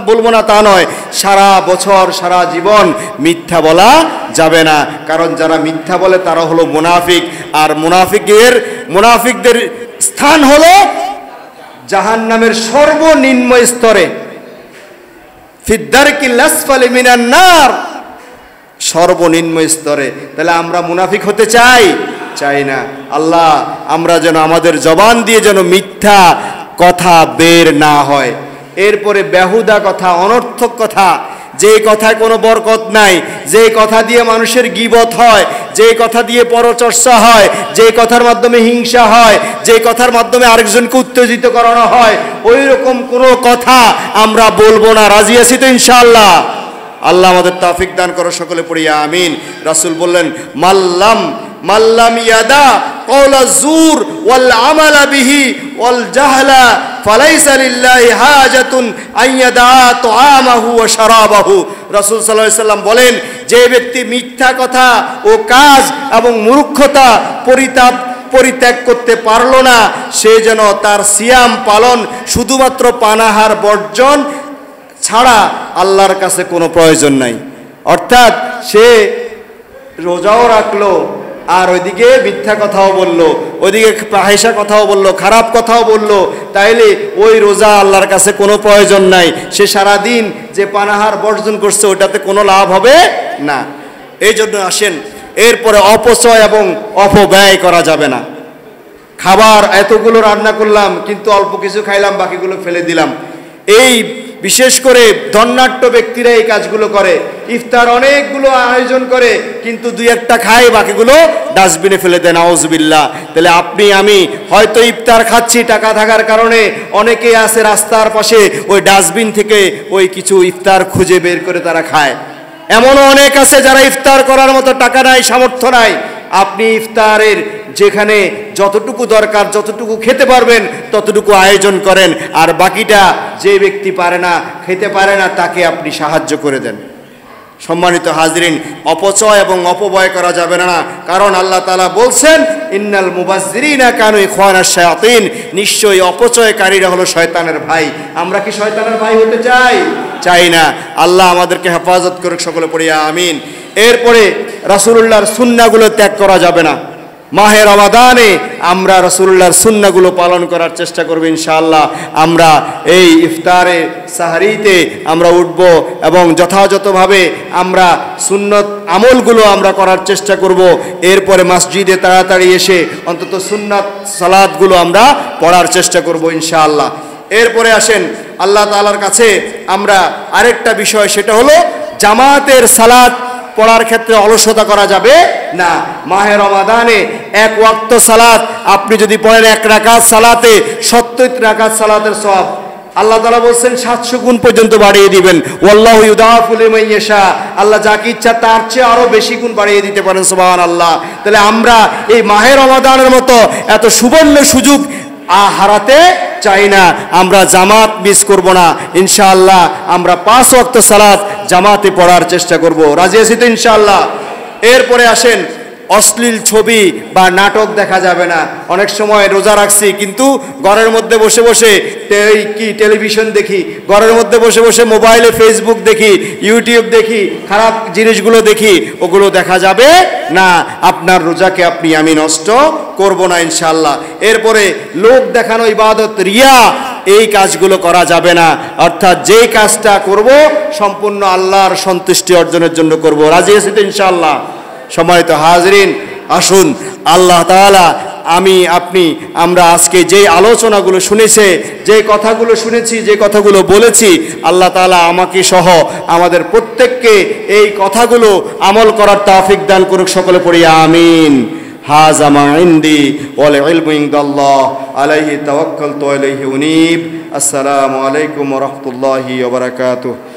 [SPEAKER 1] বলবো না তা নয়, সারা বছর সারা জীবন মিথ্যা বলা যাবে না। কারণ যারা মিথ্যা বলে তারা হলো মুনাফিক, আর মুনাফিকদের স্থান হলো জাহান্নামের সর্বনিম্ন স্তরে, ফিদ্দারকিল আসফালি মিনান নার, সর্বনিম্ন স্তরে। তাহলে আমরা মুনাফিক হতে চাই না। আল্লাহ আমরা যেন আমাদের জবান দিয়ে যেন মিথ্যা কথা বের না হয়। এরপরে বেহুদা কথা, অনর্থক কথা, যে কথায় কোনো বরকত নাই, যে কথা দিয়ে মানুষের গীবত হয়, যে কথা দিয়ে পরচর্চা হয়, যে কথার মাধ্যমে হিংসা হয়, যে কথার মাধ্যমে আরেকজনকে উত্তেজিত করানো হয়, ওই রকম কোনো কথা আমরা বলবো না। রাজি আছি তো ইনশাআল্লাহ? আল্লাহ আমাদের তৌফিক দান করো, সকলে পড়ি আমিন। রাসূল বললেন মাল্লাম ইয়াদা কওলা জুর ওয়াল আমালা বিহি ওয়াল জাহলা ফালাইসা লিল্লাহি হাজাতুন আইয়াদা তুআমাহু ওয়া শারাবাহু। রাসূল সাল্লাল্লাহু আলাইহি সাল্লাম বলেন, যে ব্যক্তি মিথ্যা কথা ও কাজ এবং মূর্খতা পরিত্যাগ করতে পারল না, সে যেন তার সিয়াম পালন শুধুমাত্র পানাহার বর্জন ছাড়া আল্লাহর কাছে কোনো প্রয়োজন নাই। অর্থাৎ সে রোজাও রাখলো আর ওইদিকে মিথ্যা কথাও বললো, ওইদিকে ফাহিশা কথাও বললো, খারাপ কথাও বললো, তাইলে ওই রোজা আল্লাহর কাছে কোনো প্রয়োজন নাই। সে সারাদিন যে পানাহার বর্জন করছে ওটাতে কোনো লাভ হবে না। এই জন্য আসেন, এরপরে অপচয় এবং অপব্যয় করা যাবে না। খাবার এতগুলো রান্না করলাম কিন্তু অল্প কিছু খাইলাম, বাকিগুলো ফেলে দিলাম। এই বিশেষ করে ধন্যাঢ্য ব্যক্তিরা এই কাজগুলো করে। ইফতার অনেকগুলো আয়োজন করে কিন্তু দুই একটা খায়, বাকিগুলো ডাস্টবিনে ফেলে দেয়, নাউজুবিল্লাহ। তাহলে আপনি আমি হয়তো ইফতার খাচ্ছি, টাকা থাকার কারণে অনেকেই আছে রাস্তার পাশে ওই ডাস্টবিন থেকে ওই কিছু ইফতার খুঁজে বের করে তারা খায়। এমনও অনেক আছে যারা ইফতার করার মতো টাকা নাই, সামর্থ্য নাই। আপনি ইফতারের যেখানে যতটুকু দরকার, যতটুকু খেতে পারবেন ততটুকু আয়োজন করেন, আর বাকিটা যে ব্যক্তি পারে না, খেতে পারে না, তাকে আপনি সাহায্য করে দেন। সম্মানিত হাজরিন, অপচয় এবং অপব্যয় করা যাবে না, কারণ আল্লাহ তাআলা বলছেন ইন্নাল মুবাজ্জিরিনা কানু ইখওয়ানাশ শায়াতিন, নিশ্চয়ই অপচয়কারীরা হলো শয়তানের ভাই। আমরা কি শয়তানের ভাই হতে চাই না? আল্লাহ আমাদেরকে হেফাজত করুক, সকলে পড়ি আমিন। এরপরে রাসূলুল্লাহর সুন্নাহগুলো ত্যাগ করা যাবে না। মাহে রমাদানে আমরা রাসূলুল্লাহর সুন্নাহগুলো পালন করার চেষ্টা করব ইনশাআল্লাহ। আমরা এই ইফতারে সাহরিতে আমরা উঠব এবং যথাযথভাবে আমরা সুন্নত আমলগুলো আমরা করার চেষ্টা করব। এরপরে মসজিদে তাড়াতাড়ি এসে অন্তত সুন্নাত সালাতগুলো আমরা পড়ার চেষ্টা করব ইনশাআল্লাহ। এরপরে আসেন, আল্লাহ তাআলার কাছে আমরা আরেকটা বিষয়, সেটা হলো জামাতের সালাত পড়ার ক্ষেত্রে অলসতা করা যাবে না। মাহে রমাদানে এক ওয়াক্ত সালাত আপনি যদি পড়েন, এক রাকাত সালাতে 70 রাকাত সালাতের সওয়াব আল্লাহ তাআলা বলছেন 700 গুণ পর্যন্ত বাড়িয়ে দিবেন। ওয়াল্লাহু ইউদাফু লিমান ইয়াশা, আল্লাহ যাকে ইচ্ছা তার চেয়ে আরো বেশি গুণ বাড়িয়ে দিতে পারেন, সুবহানাল্লাহ। তাহলে আমরা এই মাহে রমাদানের মতো এত সুবর্ণ সুযোগ হারাতে চাই না। আমরা জামাত মিস করব না ইনশাআল্লাহ। আমরা 5 ওয়াক্ত সালাত জামাতে পড়ার চেষ্টা করব। রাজি আছি তো ইনশাআল্লাহ? এরপরে আসেন, অশ্লীল ছবি বা নাটক দেখা যাবে না। অনেক সময় রোজা রাখছি কিন্তু ঘরের মধ্যে বসে বসে টেলিভিশন দেখি, ঘরের মধ্যে বসে বসে মোবাইলে ফেসবুক দেখি, ইউটিউব দেখি, খারাপ জিনিসগুলো দেখি, ওগুলো দেখা যাবে না। আপনার রোজাকে আমি নষ্ট করব না ইনশাআল্লাহ। এরপরে লোক দেখানো ইবাদত, রিয়া, এই কাজগুলো করা যাবে না। অর্থাৎ যেই কাজটা করব সম্পূর্ণ আল্লাহর সন্তুষ্টি অর্জনের জন্য করব। রাজি আছি তো ইনশাআল্লাহ? সম্মানিত হাজরিন, আসুন আল্লাহ তাআলা আমরা আজকে যে আলোচনাগুলো শুনেছে, যে কথাগুলো শুনেছি, যে কথাগুলো বলেছি, আল্লাহ তাআলা আমাকে সহ আমাদের প্রত্যেককে এই কথাগুলো আমল করার তৌফিক দান করুক। সকলে পড়ি আমিন। হাযা মা ইনদি ওয়াল ইলমু ইনদাল্লাহ আলাইহি তাওয়াক্কালতু ওয়া ইলাইহি উনীব। আসসালামু আলাইকুম ওয়া রাহমাতুল্লাহি ওয়া বারাকাতুহু।